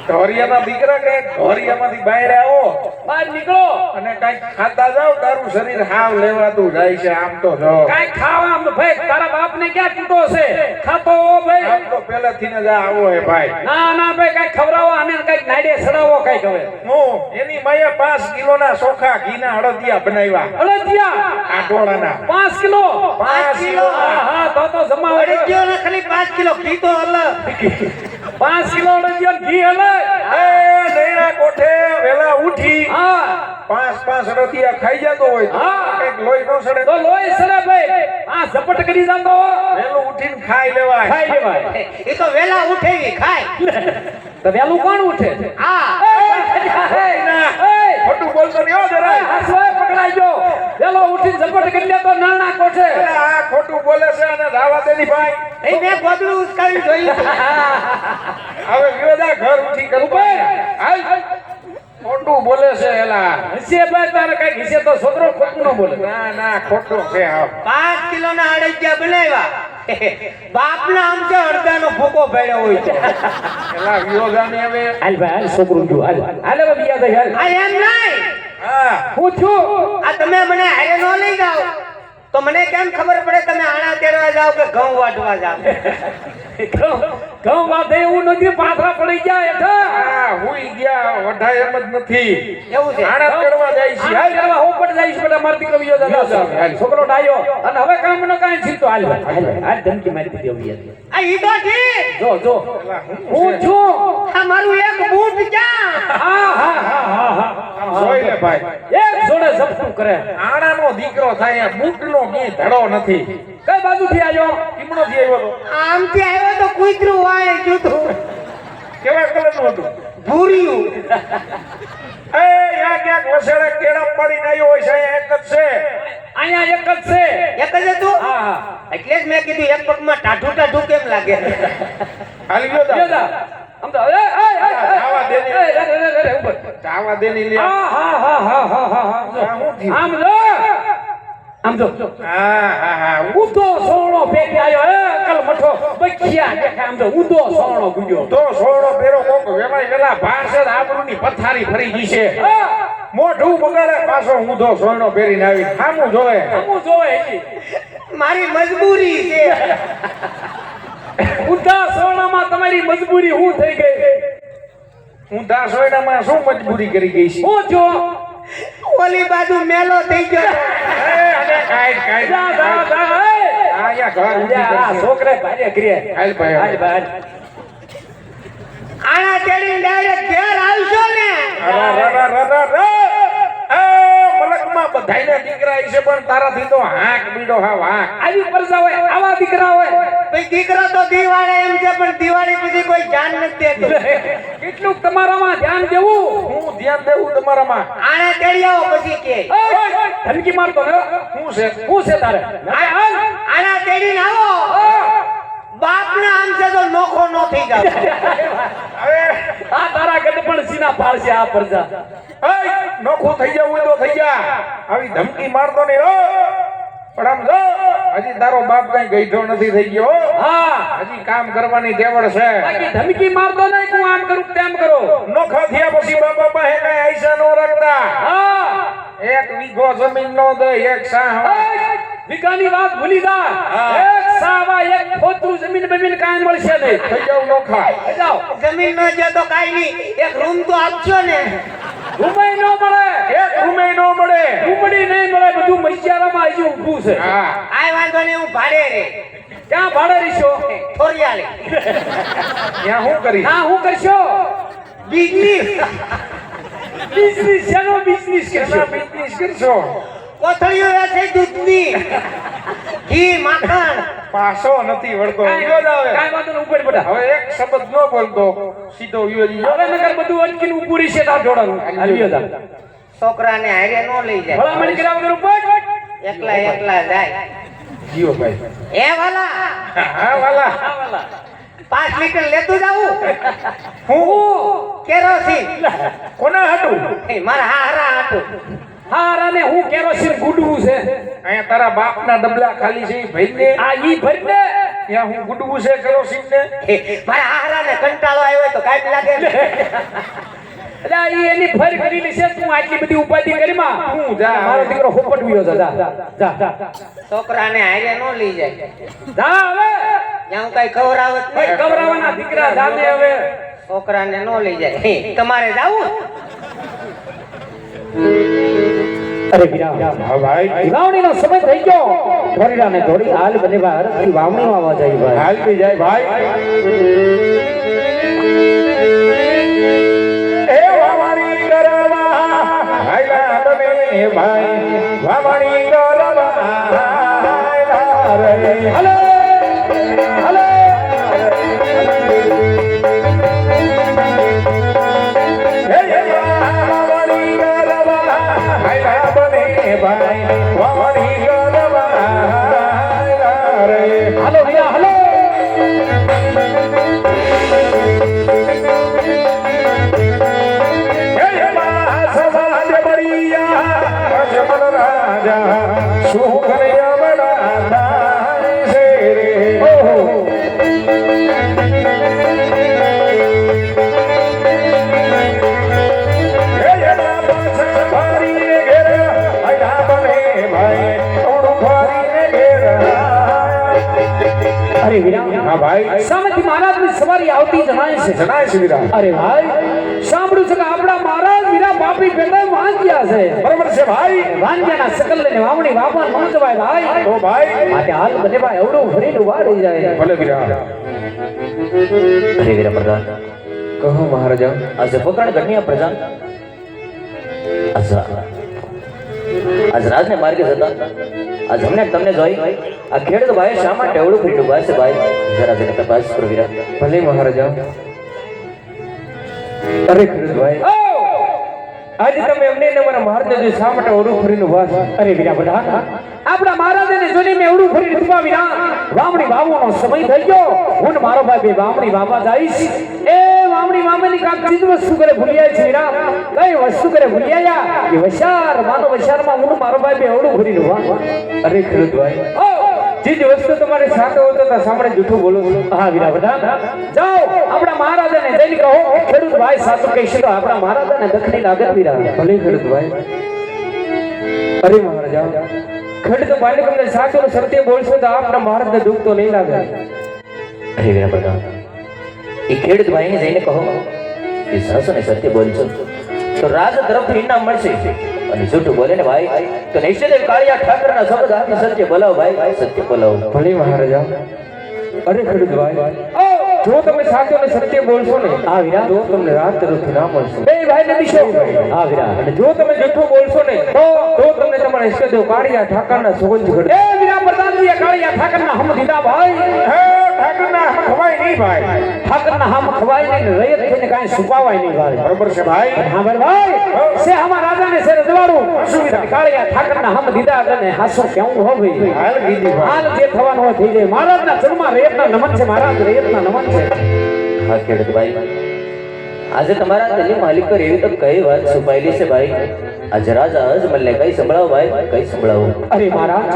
ઢોરિયાના દીકરા કે ઢોરિયામાંથી બહાર આવો બહાર નીકળો અને કઈક ખાતા જાવ તારું શરીર હાવ લેવાતું જાય છે. આમ તો જો કાઈ ખાવા ભાઈ તારા બાપ ને ક્યાં કીધો છે ખાતો હો ભાઈ આમ તો પહેલેથી જ આ આવો હે ભાઈ. ના ના ભાઈ કઈ ખવડાવો અને કઈક નાડે સડાવો કઈ હવે હું એની માએ 5 કિલોના ચોખા ઘીના અડદિયા બનાવ્યા અડદિયા આટોળાના. 5 કિલો 5 કિલો હા તો જમાવ અડદિયો ને ખાલી 5 કિલો ઘી તો અલગ 5 કિલો અડદિયા ઘી હલે એ નૈણા કોઠે વેલા ઉઠી હા 5 અડદિયા ખાઈ જતો હોય તો હા. કઈક લોહી નો સડે તો લોહી સરે ભાઈ આ ઝપટ કરી જાતો વેલું ઉઠીને ખાઈ લેવાય. ખાઈ લેવાય એ તો વેલા ઉઠેવી ખાય તો વેલું કોણ ઉઠે આ ખોટું બોલતો નહીં હો જરાય. હાસવાય પકડાઈ ગયો વેલો ઉઠીને ઝપટ કરી લે તો નાના કોઠે અરે આ ખોટું બોલે છે અને રાવા દેની ભાઈ. એ મેં ગોદડું ઉચકાવી જોયું હવે વિરોધા ઘર ઉઠી કરું હાલ ખોટું બોલે છે એલા. હશે ભાઈ તારે કઈ હશે તો છોકરો ખોટું ન બોલે ના ના ખોટું છે આ. 5 કિલોના અડદિયા બનાવ્યા બાપના આમ છે અડધાનો ભૂકો ભેળ્યો હોય છે એલા વિરોધાની હવે હાલ ભાઈ હાલ છોકરું જો હાલ હાલ હવે બીજા ભાઈ હાલ આ એમ નહીં હા હું છું આ તમે મને હારે ન લઈ જાઓ તો મને કેમ ખબર પડે તમે આણા તેડવા જાઓ કે ઘઉં વાઢવા જાઓ ઘઉં વાધે એવું નથી પાથરા પડી ગયા હેઠા હા હુઈ ગયા વઢાય એમ જ નથી. એવું છે આણા તેડવા જાય છે. હાલ કરવા હું પડ જઈશ બેટા માર દીકરો બીજો દાદા છોકરો ડાયો અને હવે કામ નો કાંઈ છીતો હાલ ભાઈ હાલ ભાઈ હાલ ધમકી મારી દીધી હવે આ ઈ તો ઠીક જો જો એલા હું છું આ મારું એક બૂટ ક્યાં હા હા હા હા હા આમ જોઈ લે ભાઈ. એક જોડે ઝપટું કરે આણાનો દીકરો થાય બૂટનો ક્યાંય ધડો નથી. કઈ બાજુથી આવ્યો કીમણો થી આવ્યો તો આમથી આવ્યો તો કૂતરું વાય જૂઠું કેવા કલરનું હતું? ભૂર્યું એ યા ક્યાંક વસેડે કેળા પડીને આવ્યો હોય છે. એક જ છે. અહીંયા એક જ છે એક જ હતું હા હા એટલે જ મેં કીધું એક પગમાં ટાઢું ટાઢું કેમ લાગે હાલ ગયો તા. બેટા આમ તો એ આવા દે ને. રે ઉપર ચાવા દેની લે. હા હા હા હા હા હા આ શું થયું? આમ જો આમ જો હા હા હા ઉદો સોણો પેટી આવ્યો એ કલ મઠો બચ્યા દેખા આમ તો ઉદો સોણો ગુડ્યો તો સોળો પેરો કોક વેવાય વેલા ભાષે આબરૂની પથારી ફરી ગઈ છે. મોઢું બગાડે પાછો ઊંધો સોયનો પહેરીને આવી સામું જોવે. હું જોવે એકી મારી મજબૂરી છે ઉદા સોણામાં તમારી મજબૂરી હું થઈ ગઈ ઊંધા સોયડામાં શું મજબૂરી કરી ગઈ છે? હું જો ઓલી બાજુ મેલો થઈ ગયો અને કાઈ જા જા જા અહીંયા ઘર ઊભી આ કરશે. છોકરે ભારે કરીએ હાલ ભાઈ, હાલ. હાલ ભાઈ આના તેડી ડાયરેક્ટ ઘેર આવશો ને મલકમાં બધાયના દીકરા છે પણ તારાથી તો હાક બીડો હાવ હાક. આવી પરસા હોય આવા દીકરા હોય ભાઈ દીકરો તો દિવાળે એમ છે પણ દિવાળી પછી કોઈ ધ્યાન નથી દેતું કેટલું તમારામાં ધ્યાન દેવું હું ધ્યાન દેવું તમારામાં. આને તેડી આવો પછી કે ધમકી મારતો ને શું છે? શું છે તારે હાલ આના તેડીને આવો બાપ બાપને આમ છે તો નોખો નો થઈ જાવ હવે આ તારા ગઢપણ સીના પાળશે આ પ્રજા. એય, નોખું થઈ જવું હોય તો થઈ જા. આવી ધમકી મારતો નહીં હો. પણ આમ જો હજી તારો બાપ કઈ ગઈઢો નથી થઈ ગયો હો. હા હજી કામ કરવાની તેવડ છે. બાકી ધમકી મારતો નહીં તું આમ કરું તેમ કરો. નોખા થયા પછી બાપા પાસે કઈ આયસા નો રાખતા. હા એક વીઘો જમીન નો દે, એક સાહ વિકાની વાત ભૂલી જા. હા. એક સાવા એક ફોતરું જમીન બમીન કાંઈ મળશે નહીં. થઈ જાવ નોખા. જાઓ જમીન નો છે તો કાઈ નહીં એક રૂમ તો આપજો ને રૂમાઈ ન મળે, એક રૂમે નો મળે. રૂમડી નહીં મળે, બધું મૈયારામાં હજી ઊભું છે. હા આય વાંધો નહીં હું ભાડે રે ક્યાં ભાડે રહીશો? થોરિયાળી ત્યાં શું કરી? હા હું કરશો? બિઝનેસ બિઝનેસ શેનો બિઝનેસ કરશો? એના બિઝનેસ કરશો. કોથળીઓ વેચે દૂધની ઘી માખણ પાછો નથી વળતો. કાંઈ વિરોધ આવે. વાંધો નહીં, ઉપર બેટા. હવે એક શબ્દ ન બોલતો, સીધો વિરોધી. હવે નગર બધું અટકીને ઊભું રહેશે તાર જોડાનું. હાલ્યો જા. છોકરાને હારે નો લઈ જાય ભલામણ કર્યા વગર ઉપર. એકલા એકલા જાય જીઓ ભાઈ. એ વાલા હા વાલા. હા, વાલા. 5 લીટર લેતું જાવું હું કેરોસીન કોના હાટું? એ મારા હારા હાટું હારાને હું કેરોસીન ગુડવું છે. અહીંયા તારા બાપના ડબલા ખાલી છે, ઈ ભરીને આ ઈ ભરીને ત્યાં હું ગુડવું છે કેરોસીન ને. મારા હારાને કંટાળો આવ્યો હોય તો કાઈ લાગે ને. એટલે આ ઈ એની ફર કરી લેશે. તું આટલી બધી ઉપાધિ કરીમાં હું જા. મારો દીકરો હોપટવ્યો છે. જા જા છોકરાને હારે નો લઈ જાય જા હવે. જ્યાં કઈ ખવડાવત ભાઈ નહીં કવરાવાના દીકરા જાને હવે. છોકરાને નો લઈ જાય તમારે જાવું અરે વિરામ, હા ભાઈ. વાવણીનો સમય થઈ ગયો. ધોરીડાને ધોરી હાલ બને બહાર વાવણીમાં આવવા જાય ભાઈ. હાલ બી જાય ભાઈ. એ વાવણી કરવા હાયલા બને ભાઈ, વાવણી કરવા હાયલા રે. હલે હલે હે વાવણી કરવા હાયલા બને ભાઈ, વાવણી કરવા હાયલા રે. હલો વિરા હલો. હે સમાજ બળિયા અજમલ રાજા, શું કરે અવળા થાય છે રે. ઓહો હે એના પાછળ ફરીને ઘેર આયા બને ભાઈ, ઓળું ફરીને ઘેર આયા. અરે વિરામ, હા ભાઈ. સામેથી મહારાજની સવારી આવતી જણાય છે. જણાય છે વીરા. અરે ભાઈ સાંભળ્યું છે કે આપણા મહારાજ વીરા બાપી પેલા વાંજ્યા છે. બરાબર છે ભાઈ. વાંજ્યાના શકલ લઈને વાવણી વાપન ન જવાય ભાઈ. તો ભાઈ માટે હાલ બધે ભાઈ એવડું ભરીને ઉભા રહી જાય. ભલે વીરા. અરે વીરા પ્રધાન, કહો મહારાજા. આજે પોકરણ ગણ્ય પ્રધાન આજ રાજને માર્ગે જતા આજ અમને તમને જોઈ આ ખેડૂત ભાઈ શા માટે એવડું ફરી ડૂબા છે ભાઈ? જરા જરા તપાસ કરો વીરા. ભલે મહારાજા. અરે ખેડૂત ભાઈ, આજે તમે એમને ને મારા મહારાજ શા માટે ઓરું ફરીને ઉભા છો? અરે વીરા પ્રધાન, આપણા મહારાજને જોઈને મેં એવડું ફરી ડૂબા વીરા. વાવણી વાવવાનો સમય થઈ ગયો. હું ને મારો ભાઈ બે વાવણી વાવવા જઈશ. એ વાવણી વાવવાની કામ ચીજ વસ્તુ કરે ભૂલ્યા છે વીરા. કઈ વસ્તુ કરે ભૂલ્યા? એ વસાર માનો વસારમાં હું ને મારો ભાઈ બે એવડું ફરી ડૂબા. અરે ખેડૂત ભાઈ, ઓ જે વસ્તુ તમારે સાથે હોતો તો સાંભળે જૂઠું બોલો છો. હા વીરા પ્રધાન, જાઓ આપણા મહારાજાને જઈને કહો ખેડૂત ભાઈ સાચું કહીશ તો આપણા મહારાજાને દખની લાગત વીરા. ભલે ખેડૂત ભાઈ. અરે મહારાજા, ખેડૂત ભાઈ તમને સાચું સત્ય બોલશો તો આપણા મહારાજને દુઃખ તો નહીં લાગે. અરે વીરા પ્રધાન, એ ખેડૂત ભાઈને જઈને કહો કે સાચું ને સત્ય બોલશો તો રાજ તરફથી ઇનામ મળશે. અને જૂઠું બોલે ને ભાઈ તો નિશ્ચિત કાળિયા ઠાકરના શબ્દ હાથી સત્ય બોલાવો ભાઈ, સત્ય બોલાવો. ભલે મહારાજા. અરે ખેડૂત ભાઈ, જો તમે સાચું ને સત્ય બોલશો ને હા વીરા. તો તમને રાત તરફથી ના મળશે. બે ભાઈ ને દિશો. હા વીરા. અને જો તમે જૂઠું બોલશો ને તો તમને તમારા ઈષ્ટદેવ કાળિયા ઠાકરના સુગંધ ઘડે. એ વીરા પ્રધાનજી કાળિયા ઠાકરના હમ દીધા ભાઈ. હે ઠાકરના હામ ખવાય નહીં ભાઈ. ઠાકરના હામ ખવાય નહીં ને રૈયત થઈને કાંઈ છુપાવાય નહીં ભાઈ. બરોબર છે ભાઈ. હા ભાઈ સે હમા રાજાને સે રજવાડું સુવિધા કાળિયા ઠાકરના હામ દીધા અને હાસો કેવું હો ભાઈ. હાલ કીધી ભાઈ. હાલ જે થવાનું હોય થઈ જાય. મહારાજના ચરણમાં રૈયતના નમન છે. મહારાજ રૈયતના નમન છે. હા ખેડૂતભાઈ, આજે તમારા દિલ્હી માલિક પર એવી તો કઈ વાત છુપાયેલી છે ભાઈ? આજે રાજા અજમલને કઈ સંભળાવો ભાઈ, કઈ સંભળાવો. અરે મહારાજ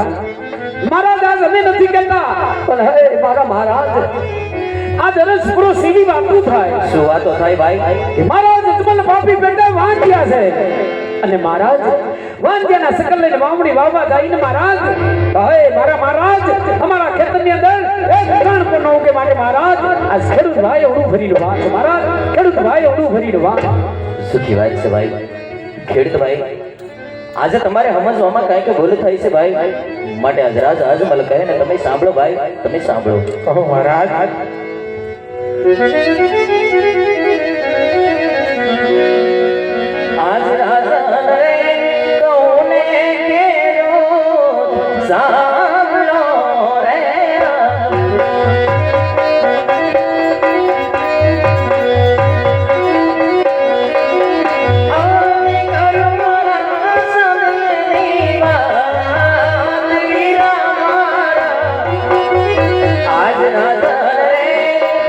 મહારાજ આજ અમે નથી કહેતા પણ હે મારા મહારાજ આ દરસ પૂરો સીધી વાતું થાય. શું વાતો થાય ભાઈ? કે મહારાજ અજમલ પાપી બેટા વાંચ્યા છે અને મહારાજ વાંચ્યાના શકલ લઈને વાવણી વાવવા જઈને મહારાજ હે મારા મહારાજ અમારા ખેતરની અંદર એક ત્રણ પણ ન ઉગે માટે મહારાજ આ ખેડૂત ભાઈ ઓડું ભરીને વાંચ મહારાજ ખેડૂત ભાઈ ઓડું ભરીને વાંચ. સુખી વાત છે ભાઈ. ખેડૂતભાઈ, આજે તમારે સમજવામાં કઈ કે ભૂલ થઈ છે ભાઈ, માટે આજ રાજા અજમલ કહે ને તમે સાંભળો ભાઈ, તમે સાંભળો. કહો મહારાજ. આજ રાજા રે કોને કેરો સાંભળો રે. આને કર્મરા સદની વાત વીરા મારા. આજ રાજા રે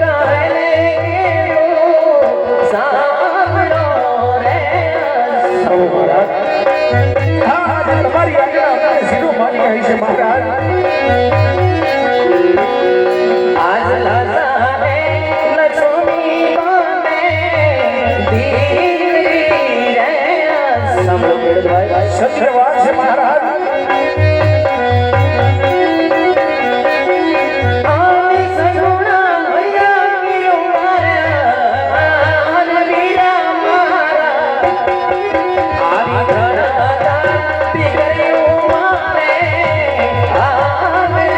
કહે કેરો સાંભળો રે. કહો મહારાજ. હા આજે તમારી આજ્ઞા અમને સીધું માની ગઈ છે મહારાજ. આજ લાસાને લક્ષ્મી બોલે દીકરી રે. સાંભળો ખેડૂતભાઈ. સત્ય વાત છે મહારાજ. આને સગુણા હૈયા પીરો મારા અને વીરા મારા. આવી ધરતા દીકરીઓ મારે આને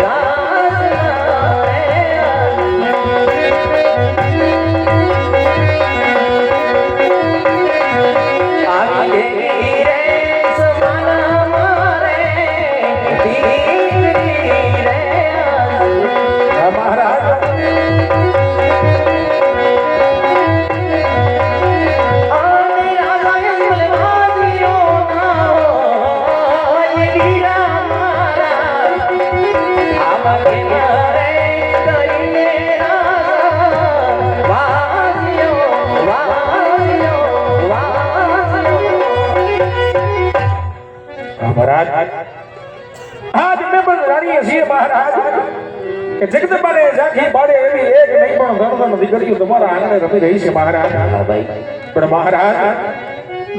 રાજના રે. આવી દેવી રે સમાના મારે દીકરી રે. હા મહારાજ. આને રાજાએ મલવાદીઓ ના વીરા મારા. આમાં કે મારે કરીને રાજા વાજ્યો વાજ્યો વાજ્યો. હા મહારાજ. આજ મેં પણ જાણીએ છીએ મહારાજ કે જગદંબાને ઝાંખી બાળે એવી એક નહીં પણ ધન દીકરીઓ તમારા આંગણે રમી રહી છે મહારાજ. હા ભાઈ. પણ મહારાજ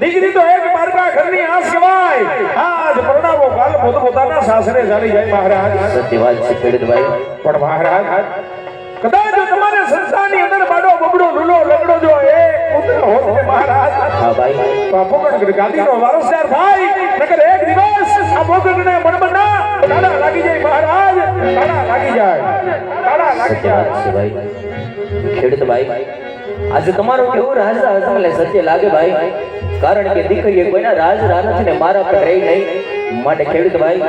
દીકરી તો એક બારકા ઘરની આસ કહેવાય. આજ પરણાવો કાલ પોતાના સાસરે ચાલી જાય મહારાજ. સત્ય વાત છે ખેડૂતભાઈ. પણ મહારાજ કદાચ જો તમારે સંસ્થાની અંદર બાડો બબડો લૂલો લગડો જો એક પુત્ર હોત ને મહારાજ હા ભાઈ. તો આ પોકળ ગાદીનો વારસદાર થાય. નકર એક દિવસ આ પોકળને મણમણના તાળા લાગી જાય મહારાજ. તાળા લાગી જાય. તાળા લાગી સત્ય વાત જાય. છે ભાઈ. ખેડૂતભાઈ, આજે તમારું કેવું રાજા અજમલે સત્ય લાગે ભાઈ, કારણ કે દીકરીએ કોઈના રાજ નથી ને મારા પર રહી નહીં. માટે ખેડૂતભાઈ,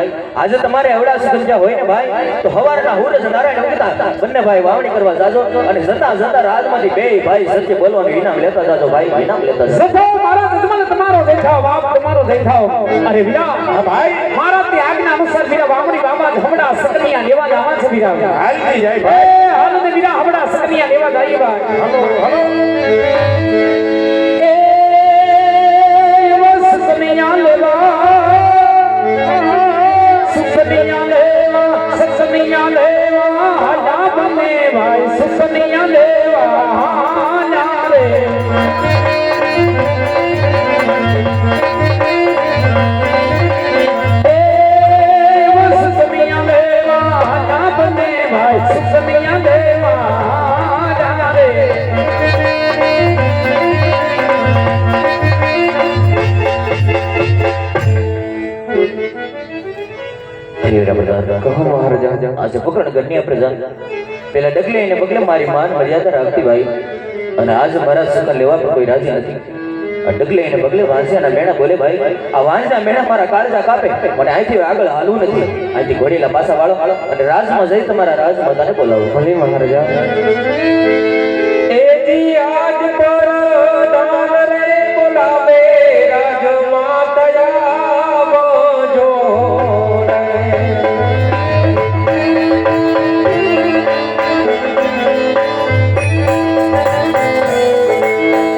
આજે તમારે એવડા સુગંજા હોય ને ભાઈ તો હવારના હુરજ નારાયણ ઉગતા બંને ભાઈ વાવણી કરવા જાજો અને જતા જતા રાજમાંથી બે ભાઈ સત્ય બોલવાનું ઇનામ લેતા જાજો ભાઈ, ઇનામ લેતા જાજો. સદાવ મારા અજમલ તમારો દેખાવ બાપ તમારો દેખાવ. અરે વીરા હા ભાઈ. મહારાજની આજ્ઞા અનુસાર વીરા વાવણી વાવવા હમણાં સકનિયા લેવા જવા છે વીરા. હાલતી જાય એ ભાઈ. હાલ ને વીરા હમણાં સકનિયા લેવા જાય ભાઈ. Hello hello. એ એવા સકનિયા લેવા સુકનિયા લેવા સકનિયા લેવા હાલા બને ભાઈ સુકનિયા લેવા હાલા રે. એ એવા સકનિયા લેવા હાલા બને ભાઈ સુકનિયા લેવા હાલા રે. હરિહર પ્રધાન, કહો મહારાજા. આજે પકડ ગણ્યા પ્રધાન પેલા ડગલે એને પગલે મારી માન મર્યાદા રાખતી ભાઈ, અને આજે મારા સકન લેવા પર કોઈ રાજી નથી. આ ડગલે અને બગલે વાંસિયાના મેણા બોલે ભાઈ આ વાંસિયા મેણા મારા કાળજા કાપે મને અહીંથી આગળ હાલવું નથી અહીંથી ઘોડેલા પાછા વાળો અને રાજમાં જઈ તમારા રાજમાતાને બોલાવો ભલે મહારાજા એજી આજ પર દાન રે બોલાવે રાજમાતયા બોજો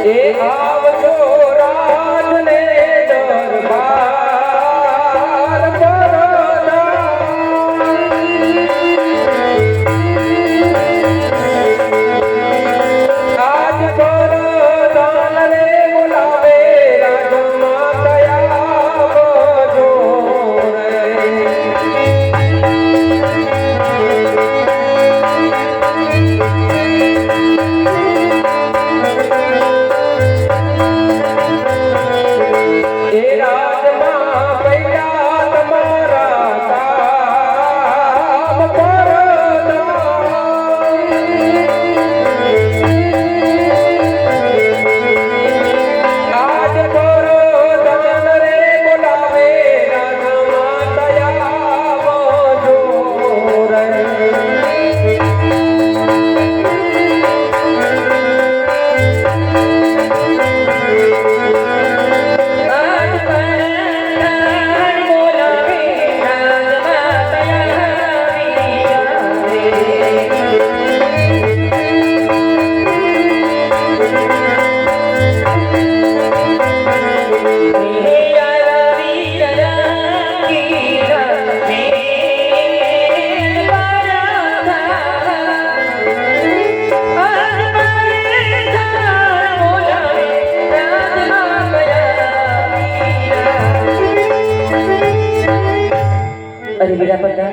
એ આવજો રાજને દરબાર આજ પર દાન રે બોલાવે રાજમાતયા બોજો એ રાજમાં પૈયા તમારા કામ આજ પર દાન રે બોલાવે રાજમાતયા બોજો આજ પર દાન બોલાવે अरे वीरा प्रधान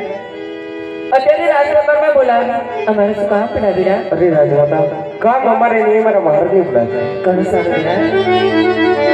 અત્યારે રાજદરબારમાં બોલાવી અમારે શું કામ પડ્યા વીરા? અરે રાજમાતા કામ અમારે નહીં મારા મહારાજની પડે છે ઘણું સારું વીરા.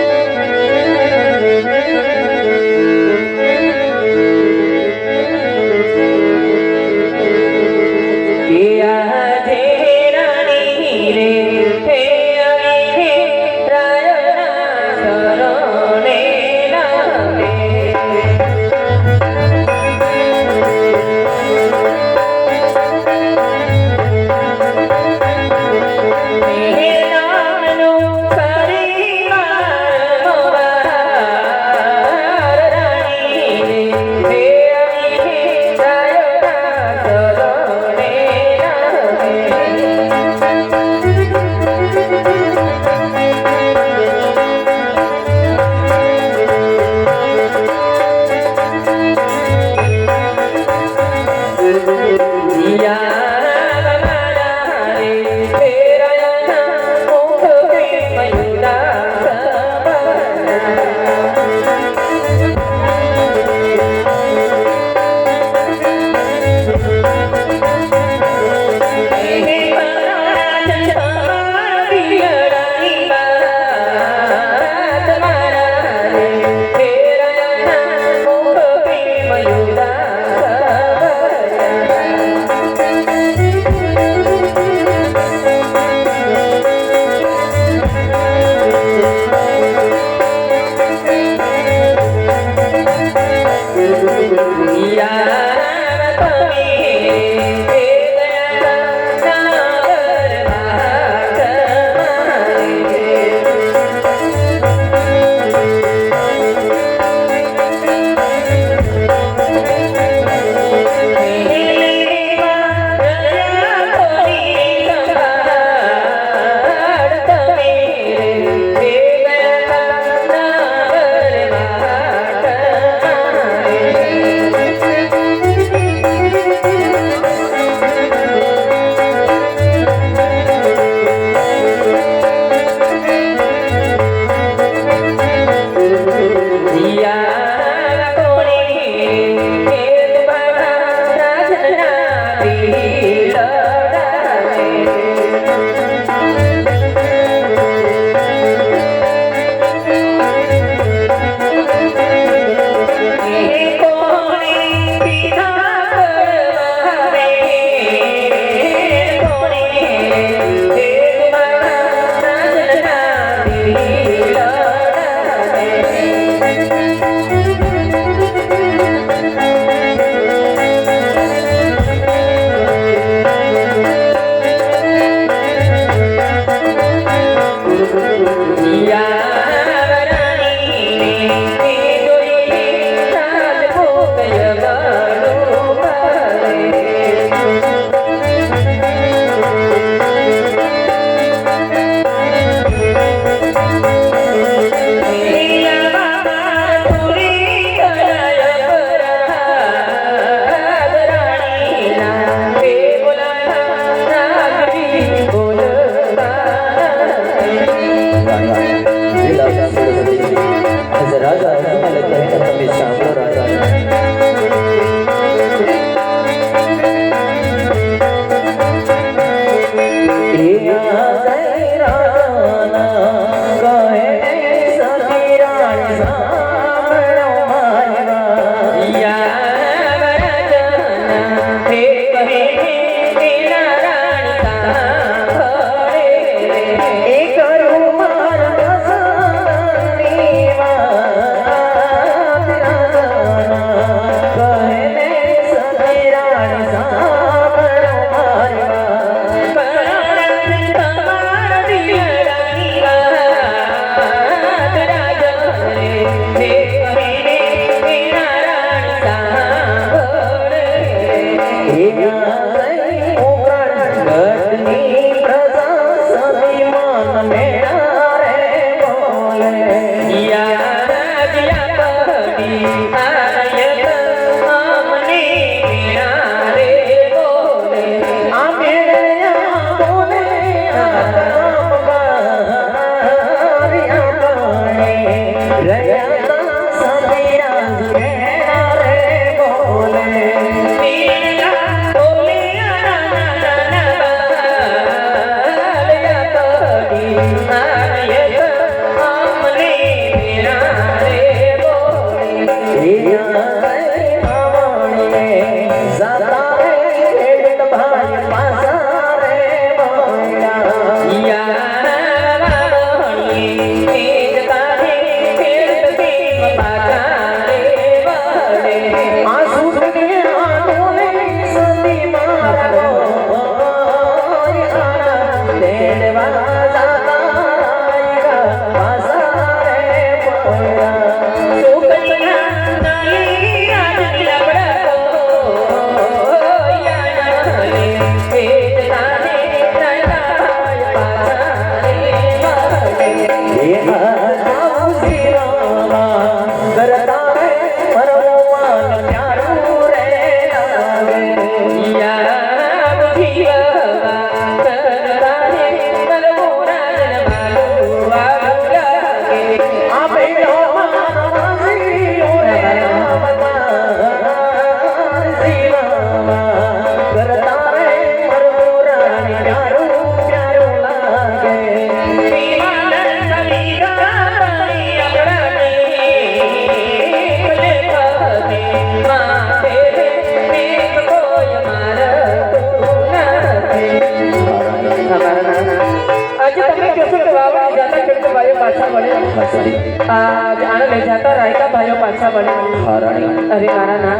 મળે. હા રાણી. અરે મારા ના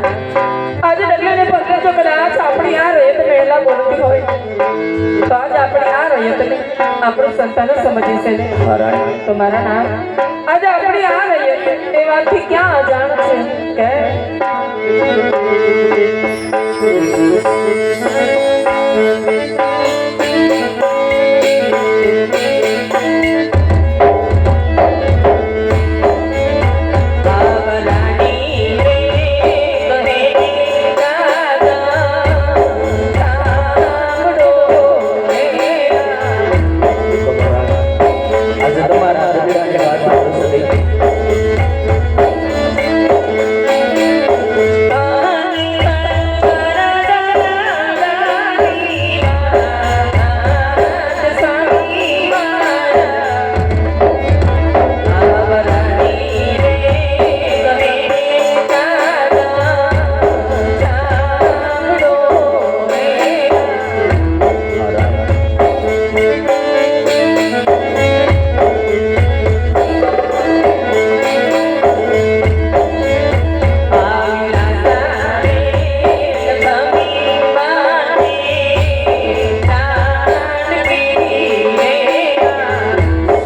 આજે ડગલે ને પગલે જો કદાચ આપણી આ રયત મેળા બોલતી હોય તો આજ આપણી આ રયતને આપણું સંતાન સમજે છે ને. હા રાણી. તો મારા ના આજે આપણી આ રયત એ વાતથી ક્યાં અજાણ છે કે આજે તમારા હૃદયની વાત સાંભળો સતી. હા રાણી.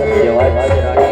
સત્ય વાત છે રાણી.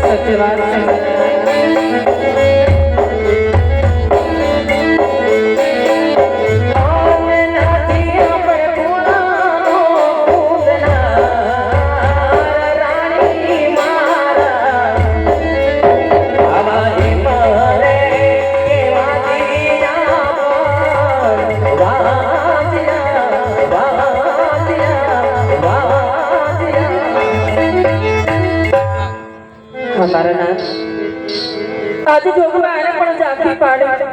સત્ય વાત છે. મારા નાથ આજે જોગમાયાને પણ ઝાંખી પાડી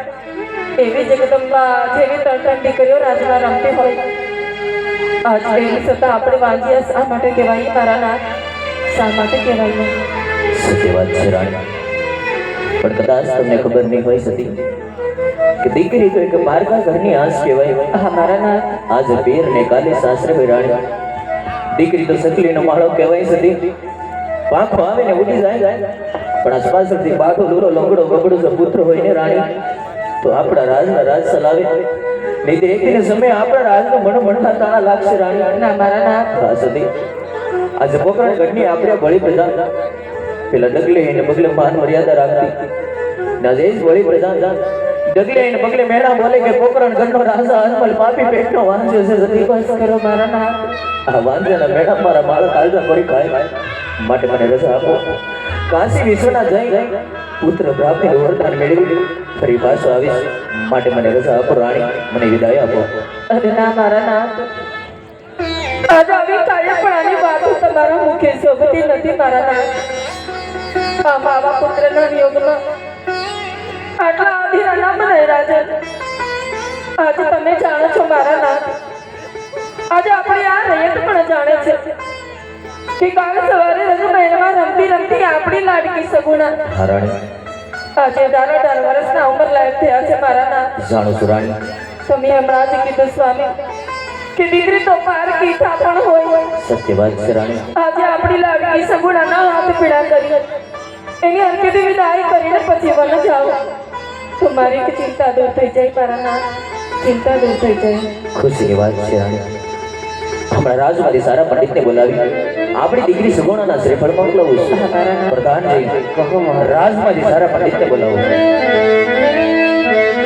એવી જગદંબા જેવી તળતળ દીકરીઓ રાજમાં રમતી હોય આજ એવી છતાં આપણે વાંજ્યા શા માટે કહેવાય મારા નાથ શા માટે કહેવાય નહીં? સત્ય વાત છે રાણી. પણ કદાચ તમને ખબર નહીં હોય સતી કે દીકરી તો એક માર્ગા ઘરની આંસ કહેવાય. હા મારા નાથ આજે પેર ને કાલે સાસરે હોય રાણી. દીકરી તો સકલીનો માળો કહેવાય સતી. પાંખો આવે ને ઉડી જાય પણ આ પાછળથી બાટો લૂરો લંગડો બગડો જો પુત્ર હોય ને રાણી તો આપણા રાજના રાજ ચલાવે. નહીં તો એકને સમય આપણા રાજનો મણમણના તાળા લાગશે રાણી. ના મારા નાથ હા સતી. આજે પોકરણ ઘટની આપણે બળી પ્રજા પેલા ડગલે એને બગલે માન મર્યાદા રાખતી ને આજે જ બળી પ્રજા ડગલે એને બગલે મેણા બોલે કે પોકરણ ઘરનો રાજા અનમલ પાપી પેટનો વાંચ્યો છે સતી. બસ કરો મારા નાથ. આ વાંજ્યાના મેળા મારા માળો કાળજા કરી ખાય માટે મને રજા આપો. કાશી વિશ્વના જઈ પુત્ર પ્રાપ્તિનું વરદાન મેળવી ફરી પાછો આવીશ માટે મને રજા આપો રાણી. મને વિદાય આપો. અરે ના મારા નાથ આજ આવી કાળે પણ આની વાતો તમારા મુખે શોભતી નથી મારા નાથ. આ માવા પુત્રના વિયોગમાં આટલા અધીરા ના બનાય રાજન. આજે તમે જાણો છો મારા નાથ આજે આપણી આ રયત પણ જાણે છે કે કાલ સવારે રજુ મહિનામાં રમતી રમતી આપણી લાડકી સગુણા હા રાણી. આજે 18 વર્ષના ઉંમર લાયક થયા છે મારા નાથ. જાણું છું રાણી. તમે હમણાં જ કીધું સ્વામી કે દીકરી તો પાર કીધા પણ હોય. સત્ય વાત છે રાણી. આજે આપણી લાડકી સગુણાના હાથ પીડા કરી એની અંતિમ વિદાય કરીને પછી વન જાઓ તો મારી ચિંતા દૂર થઈ જાય મારા નાથ. ચિંતા દૂર થઈ જાય. ખુશીની વાત છે રાણી. હમણાં રાજમાંથી સારા પંડિતને બોલાવી આપણી દીકરી સુગુણાના શ્રીફળ મોકલાવું છું. પ્રધાનજી રાજમાંથી સારા પંડિતને બોલાવો.